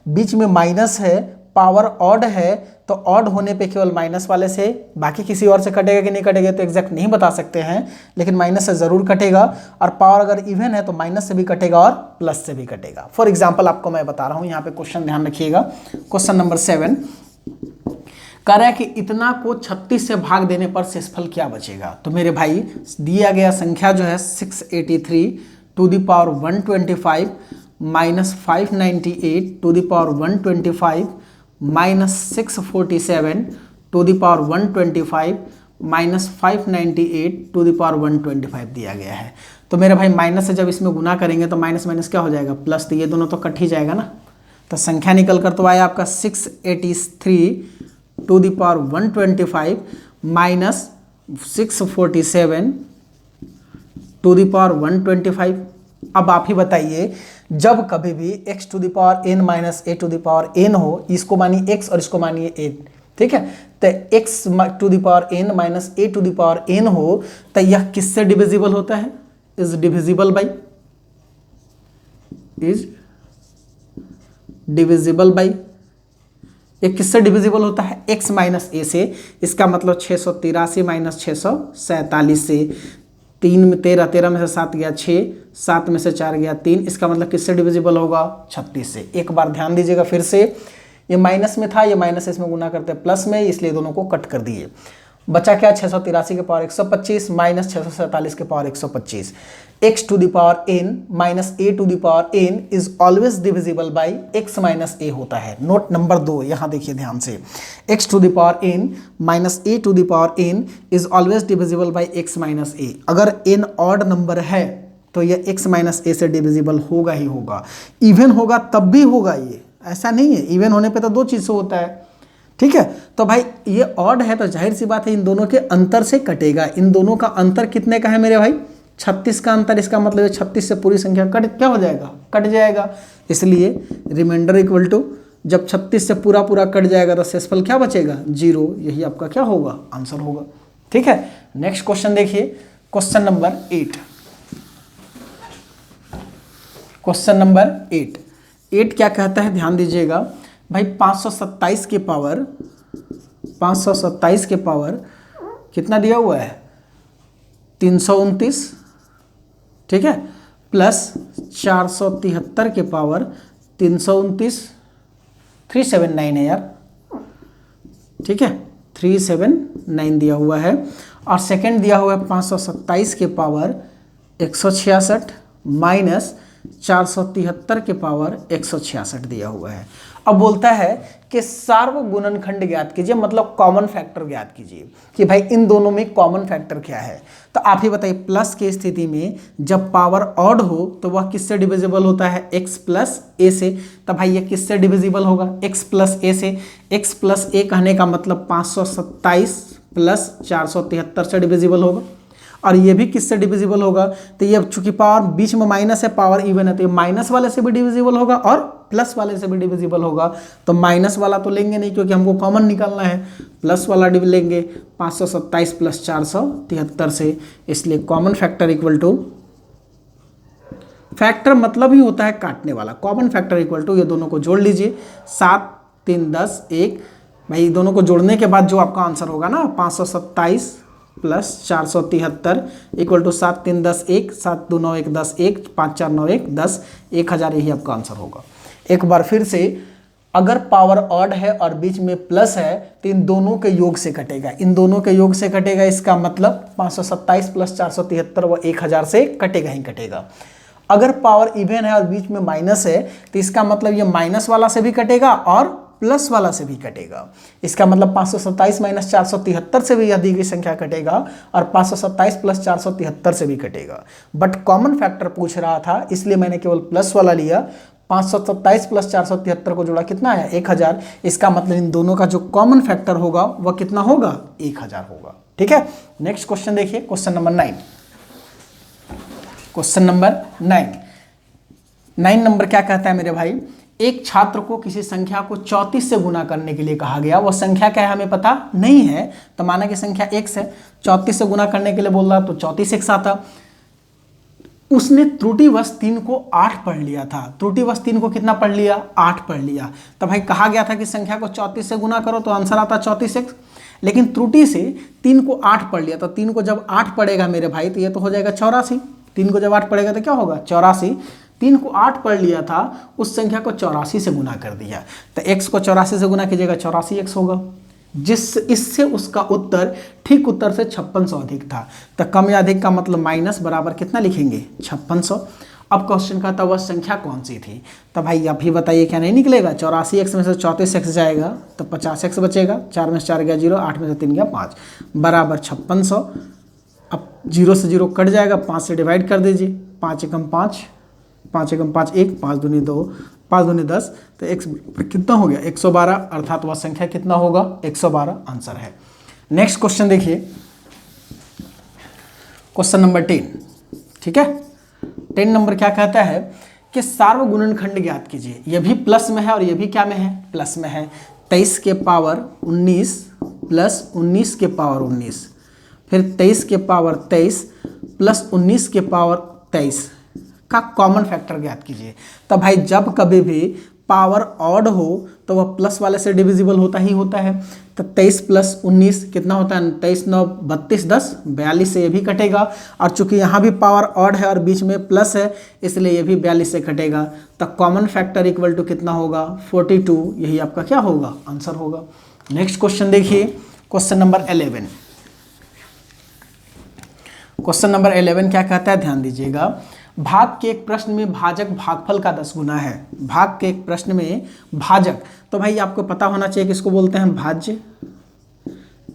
बीच में माइनस है, पावर ऑड है, तो ऑड होने पे केवल माइनस वाले से, बाकी किसी और से कटेगा कि नहीं कटेगा तो एग्जैक्ट नहीं बता सकते हैं, लेकिन माइनस से ज़रूर कटेगा। और पावर अगर इवन है तो माइनस से भी कटेगा और प्लस से भी कटेगा। फॉर एग्जाम्पल आपको मैं बता रहा हूँ, यहाँ पे क्वेश्चन ध्यान रखिएगा। क्वेश्चन नंबर 7 कह रहा है कि इतना को 36 से भाग देने पर शेषफल क्या बचेगा। तो मेरे भाई दिया गया संख्या जो है 683 to the power 125 minus 598 to the power 125 minus 647 to the power 125 minus 598 to the power 125 दिया गया है। तो मेरे भाई माइनस से जब इसमें गुना करेंगे तो माइनस माइनस क्या हो जाएगा, प्लस, तो ये दोनों तो कट ही जाएगा ना। तो संख्या निकल कर तो आया आपका 683 to the power 125 minus 647 to the power 125। अब आप ही बताइए, जब कभी भी x to the power n minus a to the power n हो, इसको मानिए x और इसको मानिए a, ठीक है, तो x to the power n minus a to the power n हो तो यह किससे डिविजिबल होता है, इज डिविजिबल बाई ये किससे डिविजिबल होता है, x माइनस a से। इसका मतलब 683 माइनस 647 से, 3 में 13 में से 7 गया 6, 7 में से 4 गया 3, इसका मतलब किससे डिविजिबल होगा, 36 से। एक बार ध्यान दीजिएगा फिर से, ये माइनस में था, ये माइनस इसमें गुना करते हैं प्लस में, इसलिए दोनों को कट कर दिए। बचा क्या, 683 के पावर 125 माइनस 647 के power 125। x to the power n minus a to the power n is always divisible by x minus a होता है। नोट नंबर 2 यहाँ देखिए ध्यान से, x to the power n minus a to the power n is always divisible by x minus a। अगर n odd number है तो यह x माइनस a से डिविजिबल होगा ही होगा। इवन होगा तब भी होगा, ये ऐसा नहीं है, इवन होने पर तो 2 चीज़ से होता है, ठीक है। तो भाई ये ऑड है तो जाहिर सी बात है इन दोनों के अंतर से कटेगा। इन दोनों का अंतर कितने का है मेरे भाई, 36 का अंतर। इसका मतलब 36 से पूरी संख्या कट क्या हो जाएगा, कट जाएगा। इसलिए रिमाइंडर इक्वल टू, जब 36 से पूरा कट जाएगा तो शेषफल क्या बचेगा, 0। यही आपका क्या होगा, आंसर होगा, ठीक है। नेक्स्ट क्वेश्चन देखिए, क्वेश्चन नंबर 8। क्वेश्चन नंबर 8 क्या कहता है, ध्यान दीजिएगा भाई। 527 के पावर कितना दिया हुआ है, 329, ठीक है, प्लस 473 के पावर 329, 379 है यार, ठीक है, 379 दिया हुआ है। और सेकंड दिया हुआ है 527 के पावर 166 माइनस 473 के पावर 166 दिया हुआ है। अब बोलता है कि सार्वगुणनखंड ज्ञात कीजिए, मतलब कॉमन फैक्टर ज्ञात कीजिए कि भाई इन दोनों में कॉमन फैक्टर क्या है। तो आप ही बताइए, प्लस की स्थिति में जब पावर ऑड हो तो वह किससे डिविजिबल होता है? x प्लस ए से। तो भाई ये किससे डिविजिबल होगा? x प्लस ए से। x प्लस ए कहने का मतलब 527 प्लस 473 से डिविजिबल होगा। और ये भी किससे डिविजिबल होगा? तो ये चूंकि पावर बीच में माइनस है, पावर इवन है, तो ये माइनस वाले से भी डिविजिबल होगा और प्लस वाले से भी डिविजिबल होगा। तो माइनस वाला तो लेंगे नहीं क्योंकि हमको कॉमन निकालना है, प्लस वाला लेंगे 527 प्लस 473 से। इसलिए common factor equal to, factor मतलब ही होता है काटने वाला, कॉमन फैक्टर इक्वल टू, ये दोनों को जोड़ लीजिए 7 3 10 1। भाई दोनों को जोड़ने के बाद जो आपका आंसर होगा ना 527 प्लस 473 इक्वल टू 7 3 10 1, 7 2 9 1 10 1, 5 4 9 1 10, 1000 यही आपका आंसर होगा। एक बार फिर से, अगर पावर ऑड है और बीच में प्लस है तो इन दोनों के योग से कटेगा, इन दोनों के योग से कटेगा। इसका मतलब 527 प्लस 473 वो 1000 से कटेगा ही कटेगा। अगर पावर इवन है और बीच में माइनस है तो इसका मतलब ये माइनस वाला से भी कटेगा और प्लस वाला से भी कटेगा। इसका मतलब 527 माइनस 473 से भी यह दी गई संख्या कटेगा और 527 प्लस 473 से भी कटेगा। बट कॉमन फैक्टर पूछ रहा था इसलिए मैंने केवल प्लस वाला लिया। 527 प्लस 473 को जोड़ा कितना है? 1000। इसका मतलब इन दोनों का जो कॉमन फैक्टर होगा वह कितना होगा? 1000 होगा। ठीक है, नेक्स्ट क्वेश्चन देखिए, question number 9। Question number 9 number क्या कहता है मेरे भाई? एक छात्र को किसी संख्या को 34 से गुना करने के लिए कहा गया, वह संख्या क्या है हमें पता नहीं है। तो माना कि संख्या x है, 34 से गुना करने के लिए बोल रहा तो 34x आता। उसने त्रुटिवश 3 को 8 पढ़ लिया था। त्रुटिवश 3 को कितना पढ़ लिया? 8 पढ़ लिया। तो भाई कहा गया था कि संख्या को 34 से गुना करो तो आंसर आता 34x, लेकिन त्रुटि से 3 को 8 पढ़ लिया। तो 3 को जब 8 पढ़ेगा मेरे भाई तो ये तो हो जाएगा 84। 3 को जब 8 पढ़ेगा तो क्या होगा? 84। 3 को 8 पढ़ लिया था, उस संख्या को 84 से गुना कर दिया। तो x को 84 से गुना कीजिएगा, 84x होगा। इससे उसका उत्तर ठीक उत्तर से 5600 अधिक था। तो कम या अधिक का मतलब माइनस बराबर कितना लिखेंगे? 5600। अब क्वेश्चन का था वह संख्या कौन सी थी? तो भाई अभी बताइए क्या नहीं निकलेगा? 84x में से 34x जाएगा तो 50x बचेगा। 4 में से 4 गया 0, 8 में से 3 गया 5, बराबर 5600। अब 0 से 0 कट जाएगा, 5 से डिवाइड कर दीजिए। 5 एकम 5, 5 एकम 5 1, 5 दूनी 2, 5 दूनी 10, तो x कितना हो गया? 112, अर्थात वह संख्या कितना होगा? 112 आंसर है। नेक्स्ट क्वेश्चन देखिए, क्वेश्चन नंबर 10। ठीक है, 10 नंबर क्या कहता है कि सार्वगुणनखंड ज्ञात कीजिए। यह भी प्लस में है और यह भी क्या में है? प्लस में है। 23 के पावर 19 प्लस 19 के पावर 19, फिर 23 के पावर 23 प्लस 19 के पावर 23 का कॉमन फैक्टर ज्ञात कीजिए। तो भाई जब कभी भी पावर ऑड हो तो वह प्लस वाले से डिविजिबल होता ही होता है। तो 23 प्लस 19 कितना होता है? 23 9 32 10 42 से ये भी कटेगा। और चूंकि यहाँ भी पावर ऑड है और बीच में प्लस है इसलिए ये भी 42 से कटेगा। तो कॉमन फैक्टर इक्वल टू कितना होगा? 42। यही आपका क्या होगा? आंसर होगा। नेक्स्ट क्वेश्चन देखिए, क्वेश्चन नंबर 11। क्वेश्चन नंबर 11 क्या कहता है? ध्यान दीजिएगा। भाग के एक प्रश्न में भाजक भागफल का 10 गुना है। भाग के एक प्रश्न में भाजक, तो भाई आपको पता होना चाहिए कि इसको बोलते हैं भाज्य,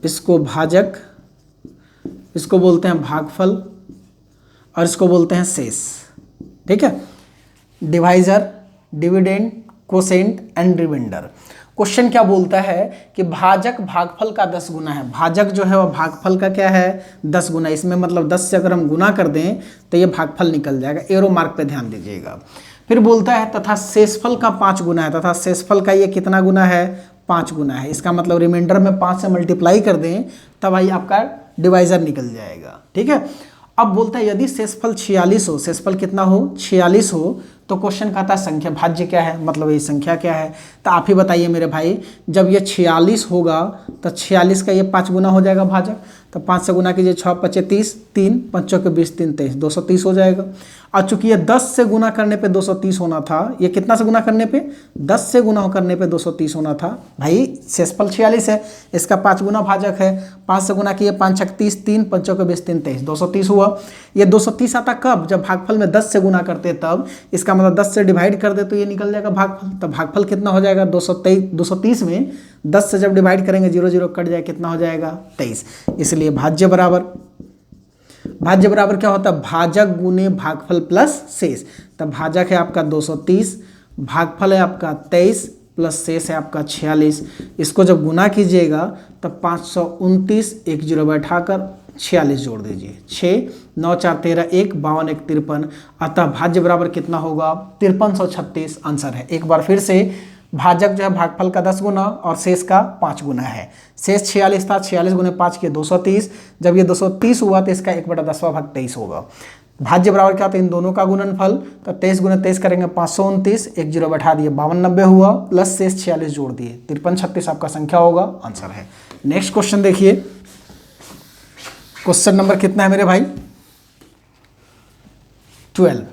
इसको भाजक, इसको बोलते हैं भागफल और इसको बोलते हैं शेष। ठीक है, divisor, dividend, quotient and remainder. Question क्या बोलता है कि भाजक भागफल का 10 गुना है। भाजक जो है वह भागफल का क्या है? 10 गुना। इसमें मतलब 10 से अगर हम गुना कर दें तो ये भागफल निकल जाएगा। एरो मार्क पे ध्यान दीजिएगा। फिर बोलता है तथा शेषफल का 5 गुना है। तथा शेषफल का ये कितना गुना है? 5 गुना है। इसका मतलब रिमाइंडर में 5 से मल्टीप्लाई कर दें तब भाई आपका डिवाइजर निकल जाएगा। ठीक है, अब बोलता है यदि शेषफल 46 हो, शेषफल कितना हो? 46 हो, तो क्वेश्चन कहता है संख्या भाज्य क्या है, मतलब ये संख्या क्या है। तो आप ही बताइए मेरे भाई, जब ये 46 होगा तो 46 का ये 5 गुना हो जाएगा भाजक। तो 5 से गुना कीजिए, 6 पचे 30, 3 5 के 20, 3 23, 230 हो जाएगा। और चूंकि ये 10 से गुना करने पे 230 होना था, ये कितना से गुना करने पे, 10 से गुना करने पे 230 होना था भाई। शेषफल 46 है, इसका 5 गुना भाजक है, 5 से गुना किए 5 छक 30, 3 5 के 20, 3 23, 230 हुआ। ये 230 आता कब, जब भागफल में 10 से गुना करते तब। इसका मतलब 10 से डिवाइड कर दे तो ये निकल जाएगा भागफल। तो भागफल कितना हो जाएगा, 230 में 10 से जब डिवाइड करेंगे 0 0 कट जाए, कितना हो जाएगा 23। इसलिए भाज्य बराबर क्या होता है, भाजक गुने भागफल प्लस शेष। तब भाजक है आपका 230, भागफल है आपका 23 प्लस शेष है आपका 46। इसको जब गुना कीजिएगा तब 529, 1 0 बैठाकर 46 जोड़ दीजिए, 6 9 4 13 1 52 1 53। अतः भाज्य बराबर कितना होगा, 5336 आंसर है। एक बार फिर से, भाजक जो है भागफल का 10 गुना और शेष का 5 गुना है। शेष 46 था, 46 गुने 5 के 230। जब ये 230 हुआ तो इसका 1/10वां भाग 23 होगा। भाज्य बराबर क्या होता है, इन दोनों का गुणनफल। तो 23 गुने 23 करेंगे 529, 1 0 बैठा दिए 5290 हुआ, प्लस शेष 46 जोड़ दिए, 5336 आपका संख्या होगा, आंसर है। नेक्स्ट क्वेश्चन देखिए, क्वेश्चन नंबर कितना है मेरे भाई, 12।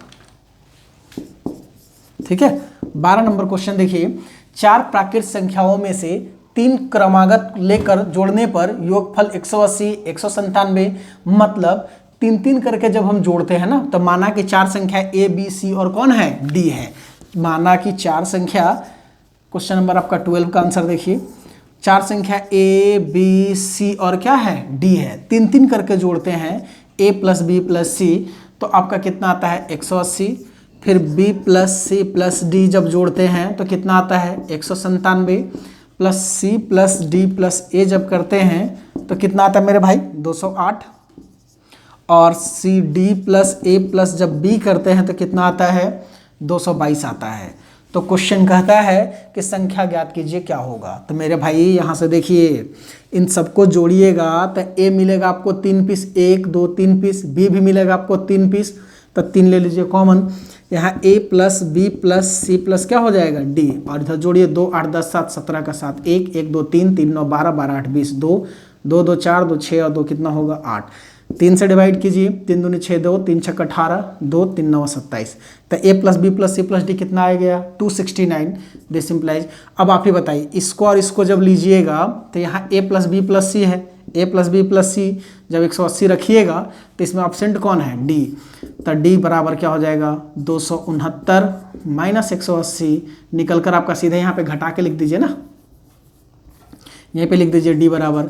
ठीक है, 12 नंबर क्वेश्चन देखिए, 4 प्राकृत संख्याओं में से 3 क्रमागत लेकर जोड़ने पर योगफल 180, 197, मतलब 3 करके जब हम जोड़ते हैं ना, तो माना कि 4 संख्या ए बी सी और कौन है, डी है। माना कि 4 संख्या, क्वेश्चन नंबर आपका 12 का आंसर देखिए, 4 संख्या ए बी सी और क्या है, डी है। 3 करके जोड़ते हैं, A plus B plus C, तो आपका कितना आता है 180। फिर b plus C plus D जब जोड़ते हैं तो कितना आता है 197, plus C plus D plus A जब करते हैं तो कितना आता है मेरे भाई 208, और सी डी प्लस ए प्लस जब बी करते हैं तो कितना आता है 222 आता है। तो क्वेश्चन कहता है कि संख्या ज्ञात कीजिए क्या होगा। तो मेरे भाई यहाँ से देखिए, इन सबको जोड़िएगा तो ए मिलेगा आपको 3 पीस, 1 2 3 पीस, बी भी मिलेगा आपको 3 पीस, तो 3 ले लीजिए कॉमन। यहाँ a plus B plus C plus क्या हो जाएगा डी, और इधर जोड़िए 2 8 10 7 17 का 7, 1 1 2 3 3 9 12 12 8 20, 2 2 2 4 2 6 और 2 कितना होगा 8। 3 से डिवाइड कीजिए, 3 दूनी 6 2, 3 6 18, 2 3 9 27। तो a plus B plus C plus D कितना आ गया 269। दिस सिंप्लाइज, अब आप ही बताइए, इसको और इसको जब लीजिएगा तो यहाँ a प्लस बी प्लस सी है, a प्लस बी प्लस सी जब 180 रखिएगा तो इसमें ऑप्शन कौन है, डी। तो डी बराबर क्या हो जाएगा 269 माइनस 180, निकल कर आपका सीधे यहाँ पे घटा के लिख दीजिए ना, यहीं पे लिख दीजिए डी बराबर,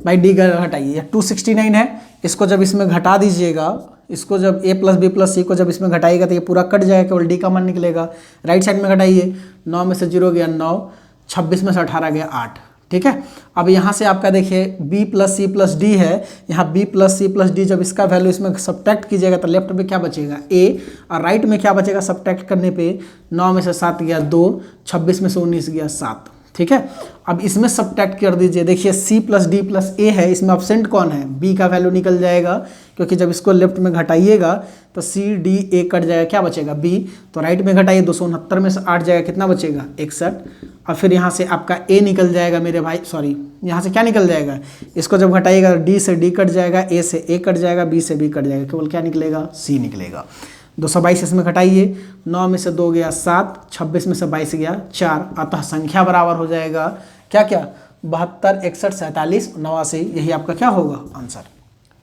भाई डी घटाइए 269 है, इसको जब इसमें घटा दीजिएगा, इसको जब a प्लस बी प्लस सी को जब इसमें घटाइएगा तो ये पूरा कट जाएगा, केवल डी का मान निकलेगा। राइट साइड में घटाइए, 9 में से 0 गया 9, 26 में से 18 गया 8। ठीक है, अब यहाँ से आपका देखिए b plus C plus D है, यहाँ b plus C plus D जब इसका वैल्यू इसमें सब्ट्रैक्ट कीजिएगा तो लेफ्ट में क्या बचेगा a, और राइट में क्या बचेगा सब्ट्रैक्ट करने पे, 9 में से 7 गया 2, 26 में से 19 गया 7। ठीक है, अब इसमें सब्ट्रैक्ट कर दीजिए, देखिए c प्लस डी प्लस ए है, इसमें ऑब्सेंट कौन है, b का वैल्यू निकल जाएगा, क्योंकि जब इसको लेफ्ट में घटाइएगा तो c d a कट जाएगा, क्या बचेगा b। तो राइट में घटाइए, 269 में से 8 जाएगा, कितना बचेगा 61। और फिर यहाँ से आपका a निकल जाएगा मेरे भाई, सॉरी यहाँ से क्या निकल जाएगा, इसको जब घटाइएगा d से d कट जाएगा, a से a कट जाएगा, b से b कट जाएगा, केवल क्या निकलेगा c निकलेगा। 222 इसमें घटाइए, 9 में से 2 गया 7, 26 में से 22 गया 4, अतः संख्या बराबर हो जाएगा क्या क्या 72 61 47 89, यही आपका क्या होगा आंसर।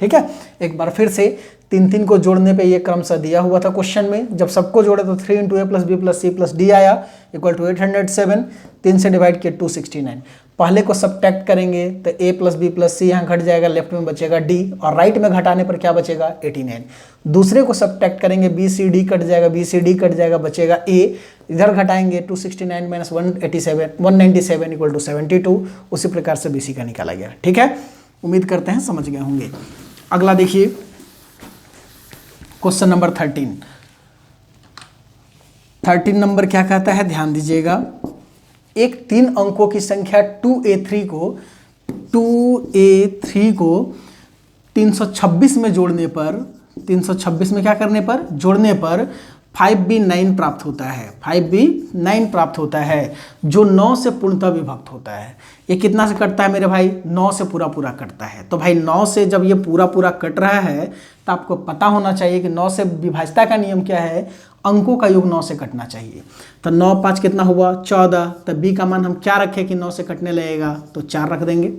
ठीक है, एक बार फिर से 3 को जोड़ने पे ये क्रम सा दिया हुआ था क्वेश्चन में, जब सबको जोड़े तो 3 × a plus B plus C plus D आया इक्वल टू 807, 3 से डिवाइड किया 269। पहले को सब्ट्रैक्ट करेंगे तो a प्लस बी प्लस सी यहाँ घट जाएगा, लेफ्ट में बचेगा d, और राइट में घटाने पर क्या बचेगा 89। दूसरे को सब्ट्रैक्ट करेंगे, b सी डी कट जाएगा, b सी डी कट जाएगा, बचेगा a, इधर घटाएंगे 269 माइनस 197 इक्वल टू 72, उसी प्रकार से bc का निकाला गया। ठीक है, उम्मीद करते हैं समझ गए होंगे। अगला देखिए क्वेश्चन नंबर 13 नंबर क्या कहता है, ध्यान दीजिएगा। एक 3 अंकों की संख्या 2a3 को 326 में जोड़ने पर, 326 में क्या करने पर जोड़ने पर 5b 9 प्राप्त होता है, 5b 9 प्राप्त होता है जो 9 से पूर्णतः विभक्त होता है। ये कितना से कटता है मेरे भाई? 9 से पूरा पूरा कटता है। तो भाई 9 से जब ये पूरा पूरा कट रहा है तो आपको पता होना चाहिए कि 9 से विभाज्यता का नियम क्या है, अंकों का योग 9 से कटना चाहिए। तो 9 5 कितना हुआ? 14। तब b का मान हम क्या रखें कि 9 से कटने लगेगा? तो 4 रख देंगे।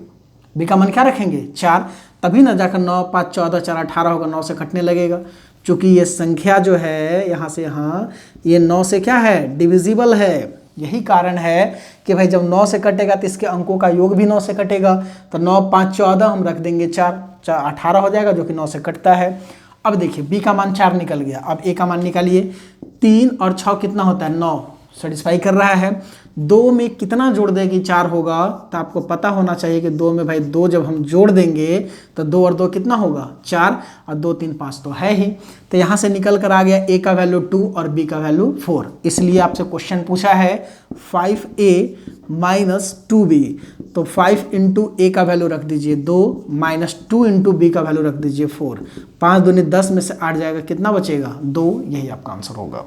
b का मान क्या रखेंगे? 4। तभी ना जाकर 9 5 14 4 18 होगा, 9 से कटने लगेगा। चूंकि ये संख्या जो है यहाँ से यहाँ, ये 9 से क्या है? डिविजिबल है। यही कारण है कि भाई जब 9 से कटेगा तो इसके अंकों का योग भी 9 से कटेगा। तो 9 5 14 हम रख देंगे 4 18 हो जाएगा, जो कि 9 से कटता है। अब देखिए b का मान 4 निकल गया। अब a का मान निकालिए। 3 और 6 कितना होता है? 9 सेटिस्फाई कर रहा है। 2 में कितना जोड़ देगी? 4 होगा। तो आपको पता होना चाहिए कि 2 में भाई 2 जब हम जोड़ देंगे तो 2 और 2 कितना होगा? 4 और 2 3 5 तो है ही। तो यहाँ से निकल कर आ गया a का वैल्यू 2 और b का वैल्यू 4। इसलिए आपसे क्वेश्चन पूछा है 5a माइनस 2b। तो 5 इंटू ए का वैल्यू रख दीजिए 2 माइनस 2 इंटू बी का वैल्यू रख दीजिए 4। 5 दूनी 10 में से 8 जाएगा, कितना बचेगा? 2। यही आपका आंसर होगा।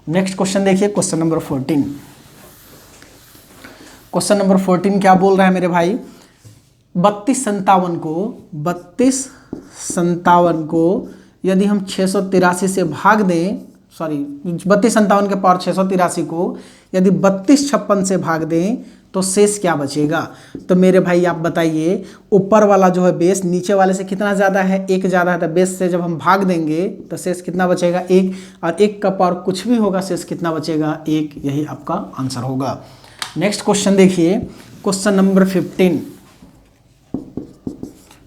नेक्स्ट क्वेश्चन देखिए, क्वेश्चन नंबर 14। क्वेश्चन नंबर 14 क्या बोल रहा है मेरे भाई? 32 57 को यदि हम 683 से भाग दें, 32 57 के पावर 683 को यदि 32 56 से भाग दें तो शेष क्या बचेगा? तो मेरे भाई आप बताइए, ऊपर वाला जो है बेस नीचे वाले से कितना ज़्यादा है? 1 ज़्यादा है। तो बेस से जब हम भाग देंगे तो शेष कितना बचेगा? 1। और 1 का पावर कुछ भी होगा, शेष कितना बचेगा? 1। यही आपका आंसर होगा। नेक्स्ट क्वेश्चन देखिए, क्वेश्चन नंबर 15।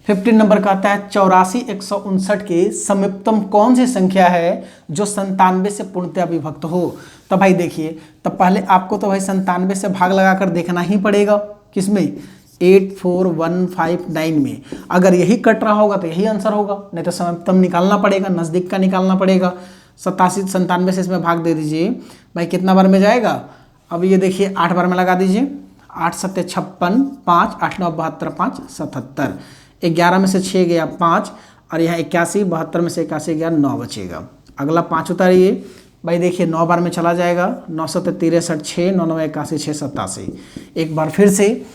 15 नंबर कहता है 84 159 के समीपतम कौन सी संख्या है जो 97 से पूर्णतः विभक्त हो? तो भाई देखिए, तो पहले आपको तो भाई 97 से भाग लगाकर देखना ही पड़ेगा। किसमें? 8 4 1 5 9 में। अगर यही कट रहा होगा तो यही आंसर होगा, नहीं तो समीपतम निकालना पड़ेगा, नज़दीक का निकालना पड़ेगा। 87 97 से इसमें भाग दे दीजिए भाई, कितना बार में जाएगा? अब ये देखिए 8 बार में लगा दीजिए। 8 7 56, 5 8 9 72, 5 77। 11 में से 6 गया 5 और यहाँ 81, 72 में से 81 गया 9 बचेगा। अगला 5 उतारिए भाई, देखिए 9 बार में चला जाएगा। 9 7 63, 6 9 9 81, 6 87। एक बार फिर से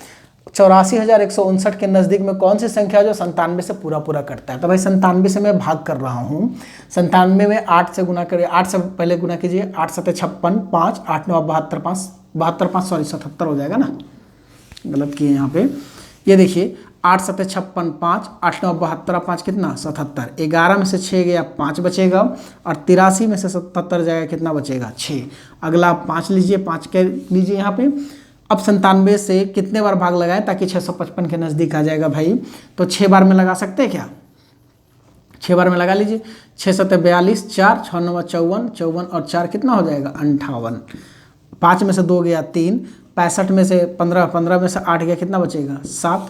84,159 के नज़दीक में कौन सी संख्या जो 97 से पूरा पूरा करता है? तो भाई 97 से मैं भाग कर रहा हूँ। 97 में 8 से गुना करिए, 8 से पहले गुना कीजिए। 8 7 56, 5 8 9 72, 5 77 हो जाएगा ना, गलत किए यहाँ पे। ये देखिए 8 7 56, 5 8 9 72, 5 कितना? 77। 11 में से 6 गया 5 बचेगा और 83 में से 77 जाएगा, कितना बचेगा? 6। अगला 5 लीजिए, 5 के लीजिए यहाँ पे। अब 97 से कितने बार भाग लगाएं ताकि 655 के नज़दीक आ जाएगा भाई? तो 6 बार में लगा सकते हैं क्या? 6 बार में लगा लीजिए। 6 7 42, 4 6 9 54, 54 और 4 कितना हो जाएगा? 58। 5 में से 2 गया 3, 65 में से 15, 15 में से 8 गया, कितना बचेगा? 7।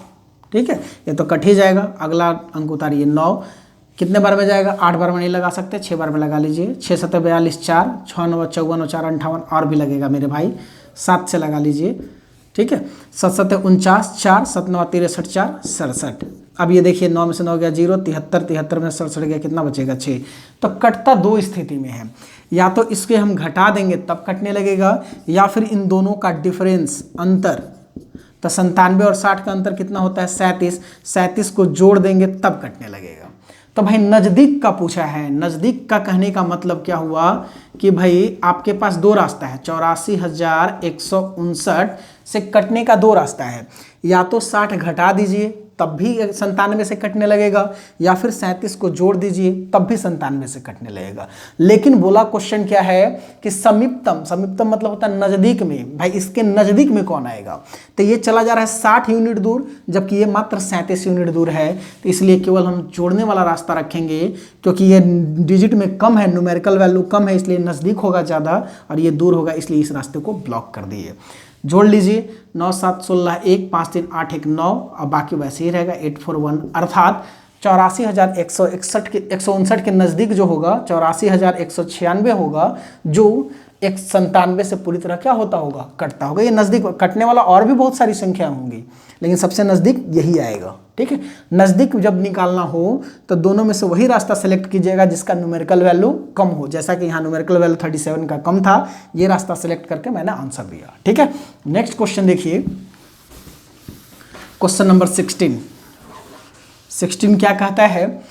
ठीक है, ये तो कट ही जाएगा। अगला अंक उतारिए 9। कितने बार में जाएगा? 8 बार में नहीं लगा सकते, 6 बार में लगा लीजिए। 6 7 42, 4 6 9 54 और 4 58 और भी लगेगा मेरे भाई, 7 से लगा लीजिए। ठीक है, 7 7 49, 4 7 9 63, 4 67। अब ये देखिए 9 में से 9 गया 0, 73 73 में से 67 गया, कितना बचेगा? 6। तो कटता 2 स्थिति में है, या तो इसके हम घटा देंगे तब कटने लगेगा, या फिर इन दोनों का डिफरेंस अंतर, तो 97 और 60 का अंतर कितना होता है? 37। 37 को जोड़ देंगे तब कटने लगेगा। तो भाई नज़दीक का पूछा है। नज़दीक का कहने का मतलब क्या हुआ कि भाई आपके पास 2 रास्ता है। 84,159 से कटने का 2 रास्ता है, या तो 60 घटा दीजिए तब भी 97 से कटने लगेगा, या फिर 37 को जोड़ दीजिए तब भी 97 से कटने लगेगा। लेकिन बोला क्वेश्चन क्या है कि समीपतम, समीपतम मतलब होता है नज़दीक में। भाई इसके नज़दीक में कौन आएगा? तो ये चला जा रहा है 60 यूनिट दूर, जबकि ये मात्र 37 यूनिट दूर है। तो इसलिए केवल हम जोड़ने वाला रास्ता रखेंगे, क्योंकि ये डिजिट में कम है, न्यूमेरिकल वैल्यू कम है, इसलिए नज़दीक होगा ज़्यादा और ये दूर होगा, इसलिए इस रास्ते को ब्लॉक कर दिए। जोड़ लीजिए 9 7 16 1 5 3 8 1 9 और बाकी वैसे ही रहेगा 841, अर्थात 84,161 के नज़दीक जो होगा 84,196 होगा, जो 97 से पूरी तरह क्या होता होगा? कटता होगा। ये नज़दीक कटने वाला और भी बहुत सारी संख्या होंगी, लेकिन सबसे नज़दीक यही आएगा। ठीक है। नज़दीक जब निकालना हो तो दोनों में से वही रास्ता सेलेक्ट कीजिएगा जिसका न्यूमेरिकल वैल्यू कम हो। जैसा कि यहाँ न्यूमेरिकल वैल्यू 37 का कम था, ये रास्ता सेलेक्ट करके मैंने आंसर दिया। ठीक है, नेक्स्ट क्वेश्चन देखिए, क्वेश्चन नंबर 16 क्या कहता है,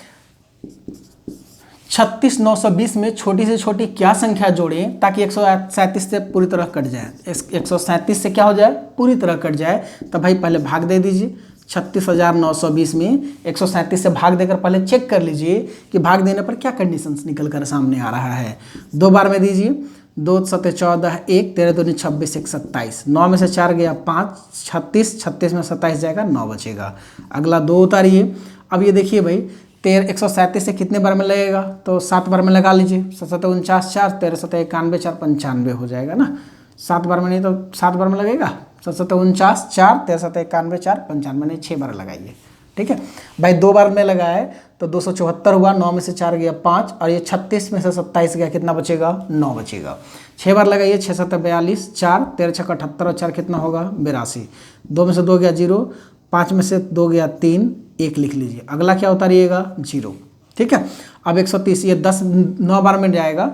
36,920 में छोटी से छोटी क्या संख्या जोड़ें ताकि 137 से पूरी तरह कट जाए। 137 से क्या हो जाए, पूरी तरह कट जाए। तो भाई पहले भाग दे दीजिए, 36,920 में 137 से भाग देकर पहले चेक कर लीजिए कि भाग देने पर क्या कंडीशंस निकल कर सामने आ रहा है। 2 बार में दीजिए, 2 7 14 1, 13 2 26 1 27, 9 में से 4 गया 5, 36, 36 में 27 जाएगा, 9 बचेगा। अगला 2 उतारिए। अब ये देखिए भाई 137 से कितने बार में लगेगा, तो 7 बार में लगा लीजिए। 7 7 49 4, 13 7 91 4, 95 हो जाएगा ना। 7 बार में नहीं तो 7 बार में लगेगा। 7 7 49 4, 13 7 91 4, 95 नहीं, 6 बार लगाइए। ठीक है भाई, 2 बार में लगाए तो 274 हुआ, 9 में से 4 गया 5, और ये 36 में से 27 गया, कितना बचेगा, 9 बचेगा। 6 बार लगाइए, 6 7 42 4, 13 6 78 और 4 कितना होगा, 82। 2 में से 2 गया 0, 5 में से 2 गया 3, 1 लिख लीजिए। अगला क्या उतारिएगा, 0। ठीक है, अब 130, ये 10 9 बार में जाएगा।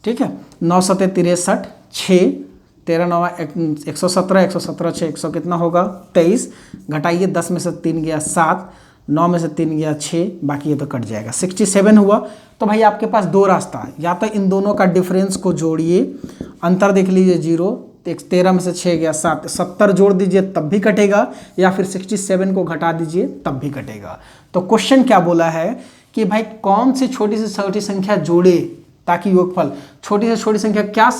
ठीक है, 9 7 63 6, 13 9 117, 117 6 100 कितना होगा, 23। घटाइए, 10 में से 3 गया 7, 9 में से 3 गया 6, बाकी ये तो कट जाएगा। 67 हुआ। तो भाई आपके पास 2 रास्ता है, या तो इन दोनों का डिफरेंस को जोड़िए, अंतर देख लीजिए 0, 13 में से 6 गया 7, 70 जोड़ दीजिए तब भी कटेगा, या फिर 67 को घटा दीजिए तब भी कटेगा। तो क्वेश्चन क्या बोला है कि भाई कौन सी छोटी से छोटी संख्या जोड़े ताकि योगफल, छोटी से छोटी संख्या क्या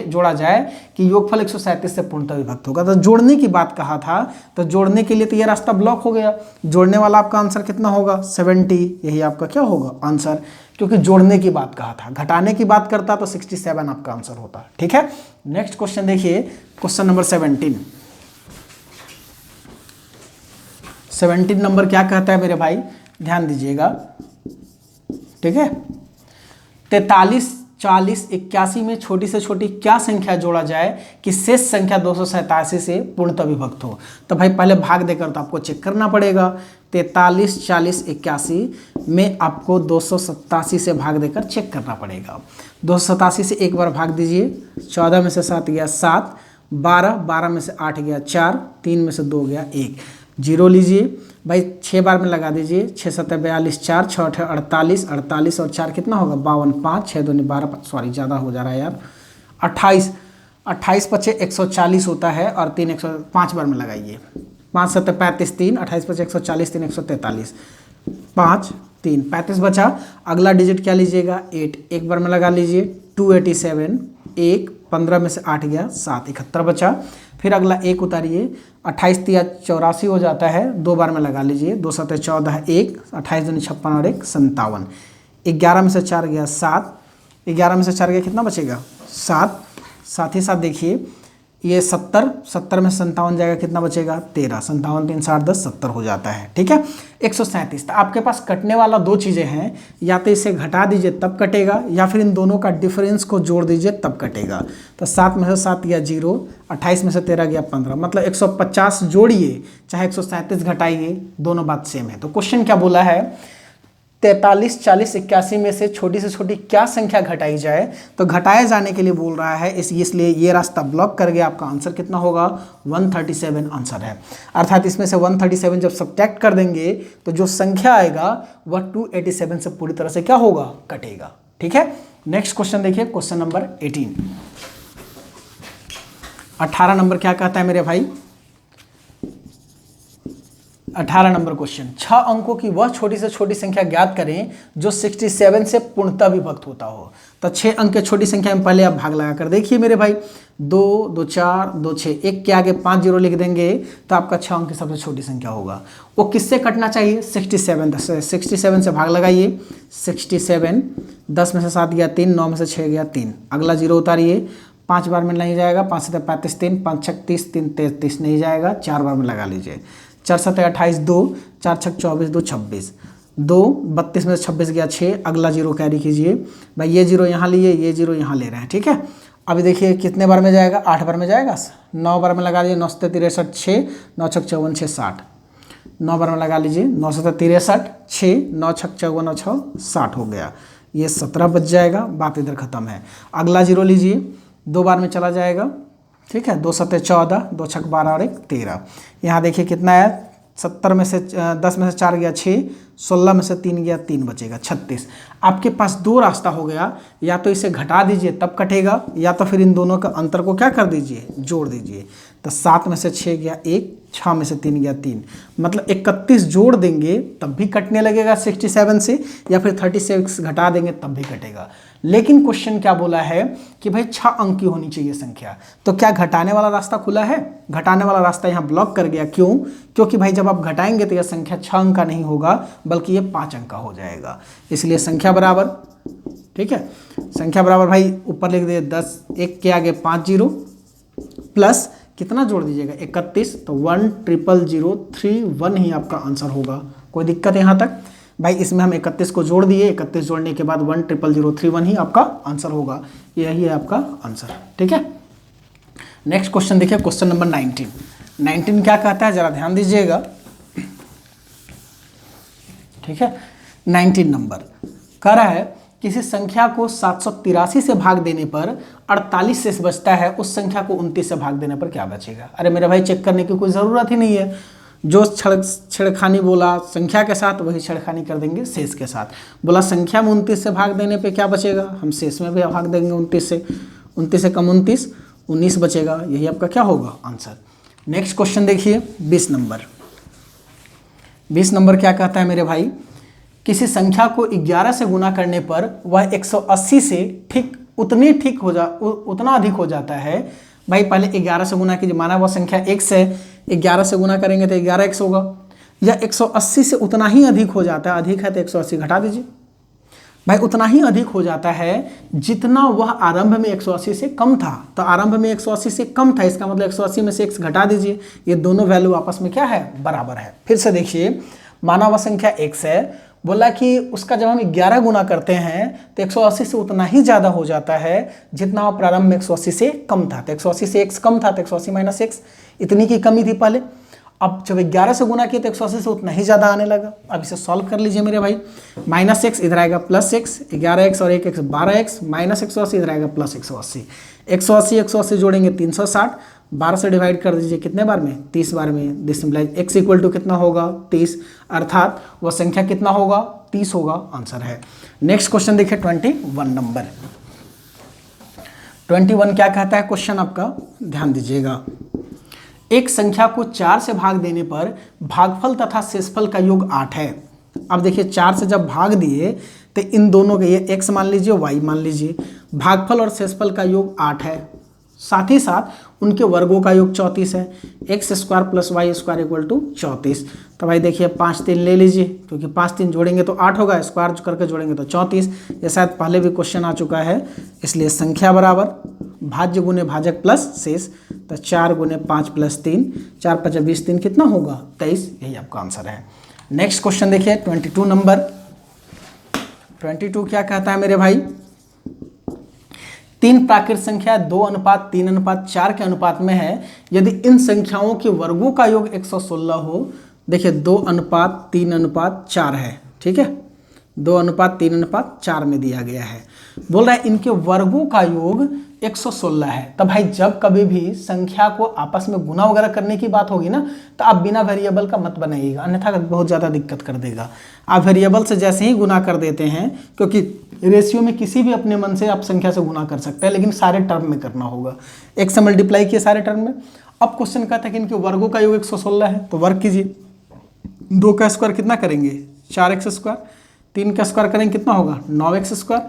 जोड़ा जाए कि योगफल 137 से पूर्णतः विभक्त होगा। तो जोड़ने की बात कहा था, तो जोड़ने के लिए तो यह रास्ता ब्लॉक हो गया। जोड़ने वाला आपका आंसर कितना होगा, 70, यही आपका क्या होगा आंसर, क्योंकि जोड़ने की बात कहा था। घटाने की बात करता तो 67 आपका आंसर होता। ठीक है, नेक्स्ट क्वेश्चन देखिए, क्वेश्चन नंबर 17 नंबर क्या कहता है मेरे भाई, ध्यान दीजिएगा। ठीक है, 43 40 81 में छोटी से छोटी क्या संख्या जोड़ा जाए कि शेष संख्या 287 से पूर्णतः विभक्त हो। तो भाई पहले भाग देकर तो आपको चेक करना पड़ेगा। 43 40 81 में आपको 287 से भाग देकर चेक करना पड़ेगा। 287 से एक बार भाग दीजिए, 14 में से 7 गया 7, 12 में से 8 गया 4, 3 में से 2 गया 1, 0 लीजिए भाई। 6 बार में लगा दीजिए, 6 7 42 4, 6 8 48, 48 और 4 कितना होगा, 52, 5 6 2 12, सॉरी ज़्यादा हो जा रहा है यार, 28 28 5 140 होता है, और 3 105 बार में लगाइए। 5 7 35 3, 28 5 140, 3 143, 5 3 35 बचा। अगला डिजिट क्या लीजिएगा, 8, एक बार में लगा लीजिए। 287 1, 15 में से 8 गया 7, 71 बचा। फिर अगला 1 उतारिए, 28 3 84 हो जाता है, 2 बार में लगा लीजिए। 2 7 14 1, 28 2 56 और 1 57। 11 में से 4 गया 7, 11 में से 4 गया कितना बचेगा, 7। साथ ही साथ देखिए ये 70 में 57 जाएगा, कितना बचेगा, 13। 57 3 60 10 70 हो जाता है। ठीक है, 137। तो आपके पास कटने वाला 2 चीज़ें हैं, या तो इसे घटा दीजिए तब कटेगा, या फिर इन दोनों का डिफरेंस को जोड़ दीजिए तब कटेगा। तो 7 में से 7 गया 0, 28 में से 13 गया 15, मतलब 150 जोड़िए चाहे 137 घटाइए, दोनों बात सेम है। तो क्वेश्चन क्या बोला है, 43 40 81 में से छोटी क्या संख्या घटाई जाए। तो घटाए जाने के लिए बोल रहा है, इसलिए ये रास्ता ब्लॉक कर गया। आपका आंसर कितना होगा, 137 आंसर है। अर्थात इसमें से 137 जब सब्ट्रैक्ट कर देंगे तो जो संख्या आएगा वह 287 से पूरी तरह से क्या होगा, कटेगा। ठीक है, नेक्स्ट क्वेश्चन देखिए, क्वेश्चन नंबर 18 नंबर क्या कहता है मेरे भाई, 18 नंबर क्वेश्चन, 6 अंकों की वह छोटी से छोटी संख्या ज्ञात करें जो 67 से पूर्णतः विभक्त होता हो। तो 6 अंक के छोटी संख्या में पहले आप भाग लगा कर देखिए मेरे भाई, 2 2 4 2 6, 1 के आगे 5 0 लिख देंगे तो आपका 6 अंक की सबसे छोटी संख्या होगा। वो किससे कटना चाहिए, 67 से भाग लगाइए। 67, 10 में से 7 गया 3, 9 में से 6 गया 3, अगला 0 उतारिए। 5 बार में नहीं जाएगा, 5 7 35 3, 5 6 30 3 33 नहीं जाएगा, 4 बार में लगा लीजिए। 4 7 28 2, 4 6 24 2 26, 2 32 में से 26 गया 6, अगला 0 कैरी कीजिए भाई। ये 0 यहाँ लिए, ये 0 यहाँ ले रहे हैं। ठीक है, अभी देखिए कितने बार में जाएगा, 8 बार में जाएगा। 9 बार में लगा लीजिए, 9 7 63 6, 9 6 54 6 60, 9 बार में लगा लीजिए, 9 7 63, 6 9 6 54 6 60 हो गया, ये 17 बच जाएगा, बात इधर खत्म है। अगला जीरो लीजिए, 2 बार में चला जाएगा, ठीक है, 2 7 14, 2 6 12 और 1 13। यहाँ देखिए कितना है, 70 में से 10 में से 4 गया 6, 16 में से 3 गया 3 बचेगा 36। आपके पास दो रास्ता हो गया, या तो इसे घटा दीजिए तब कटेगा, या तो फिर इन दोनों का अंतर को क्या कर दीजिए, जोड़ दीजिए। तो 7 में से 6 गया 1, 6 में से 3 गया 3, मतलब 31 जोड़ देंगे तब भी कटने लगेगा 67 से, या फिर 36 घटा देंगे तब भी कटेगा। लेकिन क्वेश्चन क्या बोला है कि भाई 6 अंक की होनी चाहिए संख्या, तो क्या घटाने वाला रास्ता खुला है? घटाने वाला रास्ता यहाँ ब्लॉक कर गया। क्यों? क्योंकि भाई जब आप घटाएंगे तो यह संख्या 6 अंक का नहीं होगा, बल्कि ये 5 अंक का हो जाएगा। इसलिए संख्या बराबर, ठीक है, संख्या बराबर भाई ऊपर लिख दिए 10, 1 के आगे 5 जीरो, प्लस कितना जोड़ दीजिएगा 31, तो 10003 ही आपका आंसर होगा। कोई दिक्कत है यहाँ तक? भाई इसमें हम 31 को जोड़ दिए, 31 जोड़ने के बाद 10003 ही आपका आंसर होगा। यही है आपका आंसर, ठीक है। नेक्स्ट क्वेश्चन देखिए, क्वेश्चन नंबर 19। 19 क्या कहता है, जरा ध्यान दीजिएगा, ठीक है। 19 नंबर कह रहा है किसी संख्या को 783 से भाग देने पर 48 शेष बचता है, उस संख्या को 29 से भाग देने पर क्या बचेगा? अरे मेरे भाई चेक करने की कोई ज़रूरत ही नहीं है, जो छेड़खानी बोला संख्या के साथ वही छेड़खानी कर देंगे शेष के साथ। बोला संख्या में 29 से भाग देने पे क्या बचेगा, हम शेष में भी भाग देंगे 29 से, 29 से कम 29, 19 बचेगा। यही आपका क्या होगा आंसर। नेक्स्ट क्वेश्चन देखिए 20 नंबर। 20 नंबर क्या कहता है मेरे भाई, किसी संख्या को 11 से गुना करने पर वह 180 से उतना अधिक हो जाता है। भाई पहले 11 से गुना कीजिए, माना वह संख्या x है, 11 से गुना करेंगे तो 11x होगा, या 180 से उतना ही अधिक हो जाता है, अधिक है तो 180 घटा दीजिए। भाई उतना ही अधिक हो जाता है जितना वह आरंभ में 180 से कम था, तो आरंभ में 180 से कम था, इसका मतलब 180 में से x घटा दीजिए, ये दोनों वैल्यू आपस में क्या है, बराबर है। फिर से देखिए, माना वह संख्या x है, बोला कि उसका जब हम 11 गुना करते हैं तो 180 से उतना ही ज़्यादा हो जाता है जितना वह प्रारंभ में 180 से कम था। तो 180 से x कम था तो 180 माइनस x, इतनी की कमी थी पहले। अब जब 11 से गुना किया तो 180 से उतना ही ज़्यादा आने लगा। अब इसे सॉल्व कर लीजिए मेरे भाई, माइनस x इधर आएगा प्लस x, 11x और 1x 12x, माइनस 180 इधर आएगा प्लस 180, 180 जोड़ेंगे 360, 12 से डिवाइड कर दीजिए कितने बार में, 30 बार में। This implies x equal to कितना होगा, 30, अर्थात वह संख्या कितना होगा, 30 होगा, आंसर है। नेक्स्ट क्वेश्चन देखिए 21 नंबर। 21 क्या कहता है क्वेश्चन आपका, ध्यान दीजिएगा। एक संख्या को 4 से भाग देने पर भागफल तथा शेषफल का योग 8 है। अब देखिए 4 से जब भाग दिए तो इन दोनों के, ये x मान लीजिए y मान लीजिए, भागफल और शेषफल का योग 8 है, साथ ही साथ उनके वर्गों का योग 34 है। x square plus Y square equal to 34। तो भाई देखिए 5 3 ले लीजिए, क्योंकि 5 3 जोड़ेंगे तो 8 होगा, स्क्वायर करके जोड़ेंगे तो 34। ये शायद पहले भी क्वेश्चन आ चुका है, इसलिए संख्या बराबर भाज्य गुने भाजक प्लस शेष, तो 4 गुने 5 प्लस 3, 4 5 20, 3 कितना होगा 23। यही आपका आंसर है। नेक्स्ट क्वेश्चन देखिए 22 नंबर। 22 क्या कहता है मेरे भाई, 3 प्राकृत संख्या 2:3:4 के अनुपात में है। यदि इन संख्याओं के वर्गों का योग 116 हो, देखिए 2:3:4 है, ठीक है, 2:3:4 में दिया गया है। बोल रहा है इनके वर्गों का योग 116 है। तो भाई जब कभी भी संख्या को आपस में गुना वगैरह करने की बात होगी ना, तो आप बिना वेरिएबल का मत बनाइएगा, अन्यथा बहुत ज़्यादा दिक्कत कर देगा। आप वेरिएबल से जैसे ही गुना कर देते हैं, क्योंकि रेशियो में किसी भी अपने मन से आप संख्या से गुना कर सकते हैं, लेकिन सारे टर्म में करना होगा। एक से मल्टीप्लाई किए सारे टर्म में। अब क्वेश्चन कहता है कि इनके वर्गों का योग 116 है, तो वर्ग कीजिए। 2 का स्क्वायर कितना करेंगे, 4x स्क्वायर, 3 का स्क्वायर करेंगे कितना होगा 9x स्क्वायर,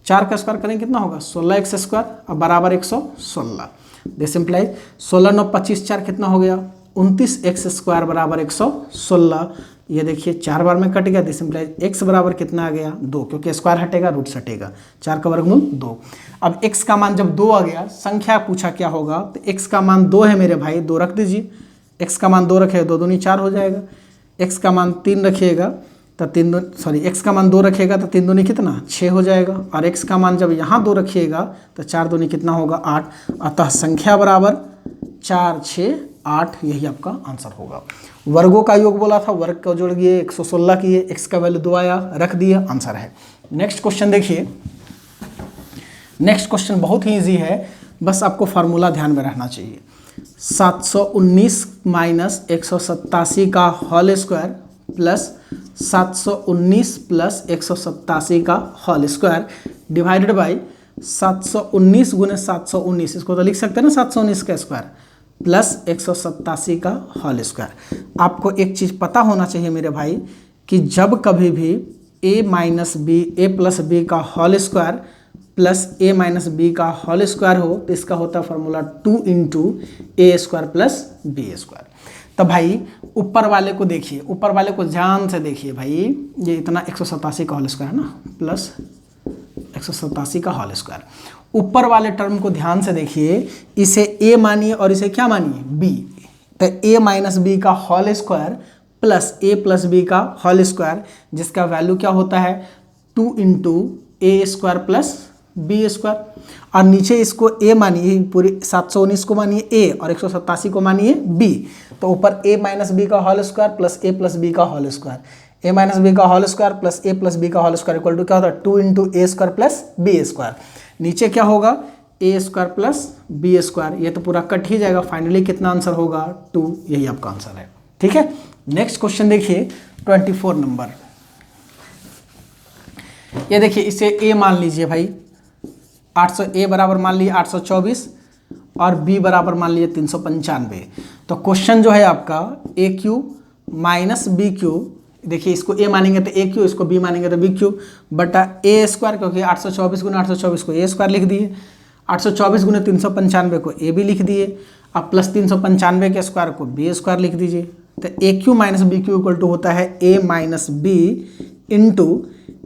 4 का स्क्वायर करेंगे कितना होगा 16x स्क्वायर, अब बराबर 116। दिस सिंप्लाइज 16 9 25 4 कितना हो गया 29x स्क्वायर बराबर 116। ये देखिए 4 बार में कट गया। दिस सिंप्लाइज x बराबर कितना आ गया 2, क्योंकि स्क्वायर हटेगा रूट हटेगा, 4 का वर्गमूल 2। अब x का मान जब 2 आ गया, संख्या पूछा क्या होगा, तो x का मान 2 है मेरे भाई, 2 रख दीजिए। x का मान 2 रखे, 2 दूनी 4 हो जाएगा। x का मान 3 रखिएगा तो x का मान 2 रखिएगा तो 3 दूनी कितना 6 हो जाएगा, और x का मान जब यहाँ 2 रखिएगा तो 4 दूनी कितना होगा 8। अतः संख्या बराबर 4 6 8, यही आपका आंसर होगा। वर्गों का योग बोला था, वर्ग का जोड़ किए 116 किए, x का वैल्यू 2 आया, रख दिए, आंसर है। नेक्स्ट क्वेश्चन देखिए, नेक्स्ट क्वेश्चन बहुत ही इजी है, बस आपको फार्मूला ध्यान में रहना चाहिए। 719 माइनस 187 का होल स्क्वायर प्लस 719 प्लस 187 का होल स्क्वायर डिवाइडेड बाई 719 गुने 719, इसको तो लिख सकते हैं ना 719 का स्क्वायर प्लस 187 का होल स्क्वायर। आपको एक चीज़ पता होना चाहिए मेरे भाई कि जब कभी भी a minus B A plus B का whole square plus a minus B का होल स्क्वायर हो तो इसका होता है फॉर्मूला 2 इंटू ए स्क्वायर प्लस बी स्क्वायर। तो भाई ऊपर वाले को देखिए, ऊपर वाले को ध्यान से देखिए भाई, ये इतना 187 का होल स्क्वायर है ना, प्लस 187 का होल स्क्वायर। ऊपर वाले टर्म को ध्यान से देखिए, इसे a मानिए और इसे क्या मानिए b, तो a माइनस बी का whole square plus a plus B का होल स्क्वायर, जिसका वैल्यू क्या होता है 2 इंटू ए स्क्वायर प्लस बी स्क्वायर। और नीचे इसको a मानिए, पूरी 719 को मानिए a और 187 को मानिए b, तो ऊपर a माइनस बी का whole square plus a plus B का whole square, a minus B का whole square plus a plus B का होल स्क्वायर इक्वल टू क्या होता है 2 इंटू ए स्क्वायर प्लस बी स्क्वायर। नीचे क्या होगा a square plus B square, ये तो पूरा कट ही जाएगा। फाइनली कितना आंसर होगा 2, यही आपका आंसर है। ठीक है, नेक्स्ट क्वेश्चन देखिए 24 नंबर। ये देखिए, इसे a मान लीजिए भाई 800, a बराबर मान लीजिए 824 और b बराबर मान लीजिए 395। तो क्वेश्चन जो है आपका ए क्यू माइनस बी क्यू, देखिए इसको a मानेंगे तो ए क्यू, इसको b मानेंगे तो बी क्यू बटा ए स्क्वायर, क्योंकि 824 गुना 824 को ए स्क्वायर लिख दिए, 824 गुना 395 को ए भी लिख दिए, अब प्लस 395 के स्क्वायर को बी स्क्वायर लिख दीजिए। तो A cube minus B cube equal to होता है A minus B into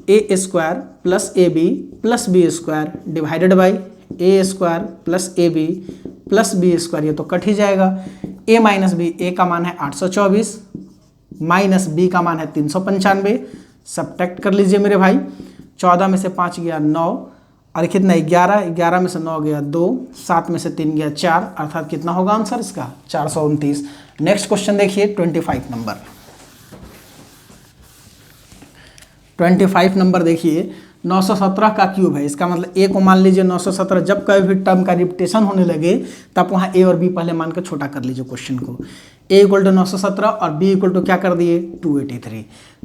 A square plus A B plus B square divided by A square plus A B plus B square, ये तो cut ही जाएगा। ए minus B, ए का मान है 824 minus B का मान है 395, सब्ट्रैक्ट कर लीजिए मेरे भाई। 14 में से 5 गया 9 और कितना 11, 11 में से 9 गया 2, 7 में से 3 गया 4, अर्थात कितना होगा आंसर इसका 429। नेक्स्ट क्वेश्चन देखिए 25 नंबर। 25 नंबर देखिए, 917 का क्यूब है, इसका मतलब a को मान लीजिए 917। जब कभी भी टर्म का रिपीटेशन होने लगे तब वहाँ a और b पहले मान कर छोटा कर लीजिए क्वेश्चन को। a इक्वल टू 917 और b इक्वल टू क्या कर दिए 283,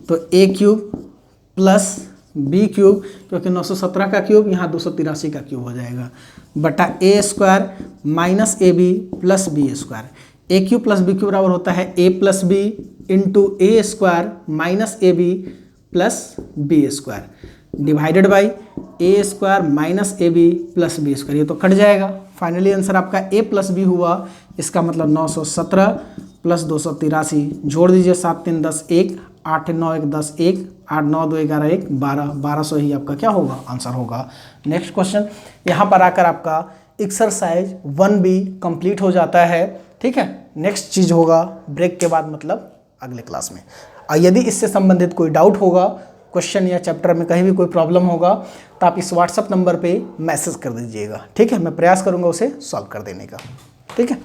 तो a cube plus b cube, क्योंकि 917 का क्यूब यहाँ 283 का क्यूब हो जाएगा, बटा a square minus a B plus B square. A cube plus b cube बराबर होता है a plus b into A square minus a B plus B square divided by A square minus a B plus B square, ये तो cut जाएगा। Finally answer आपका a plus b हुआ, इसका मतलब 917 प्लस 283, जोड़ दीजिए 7 3 10 1, 8 9 1 10 1, 8 9 2 11 1 12, 1200 ही आपका क्या होगा आंसर होगा। नेक्स्ट क्वेश्चन, यहाँ पर आकर आपका एक्सरसाइज 1B कंप्लीट हो जाता है। ठीक है, नेक्स्ट चीज़ होगा ब्रेक के बाद, मतलब अगले क्लास में। और यदि इससे संबंधित कोई डाउट होगा, क्वेश्चन या चैप्टर में कहीं भी कोई प्रॉब्लम होगा तो आप इस व्हाट्सएप नंबर पे मैसेज कर दीजिएगा। ठीक है, मैं प्रयास करूँगा उसे सॉल्व कर देने का। ठीक है।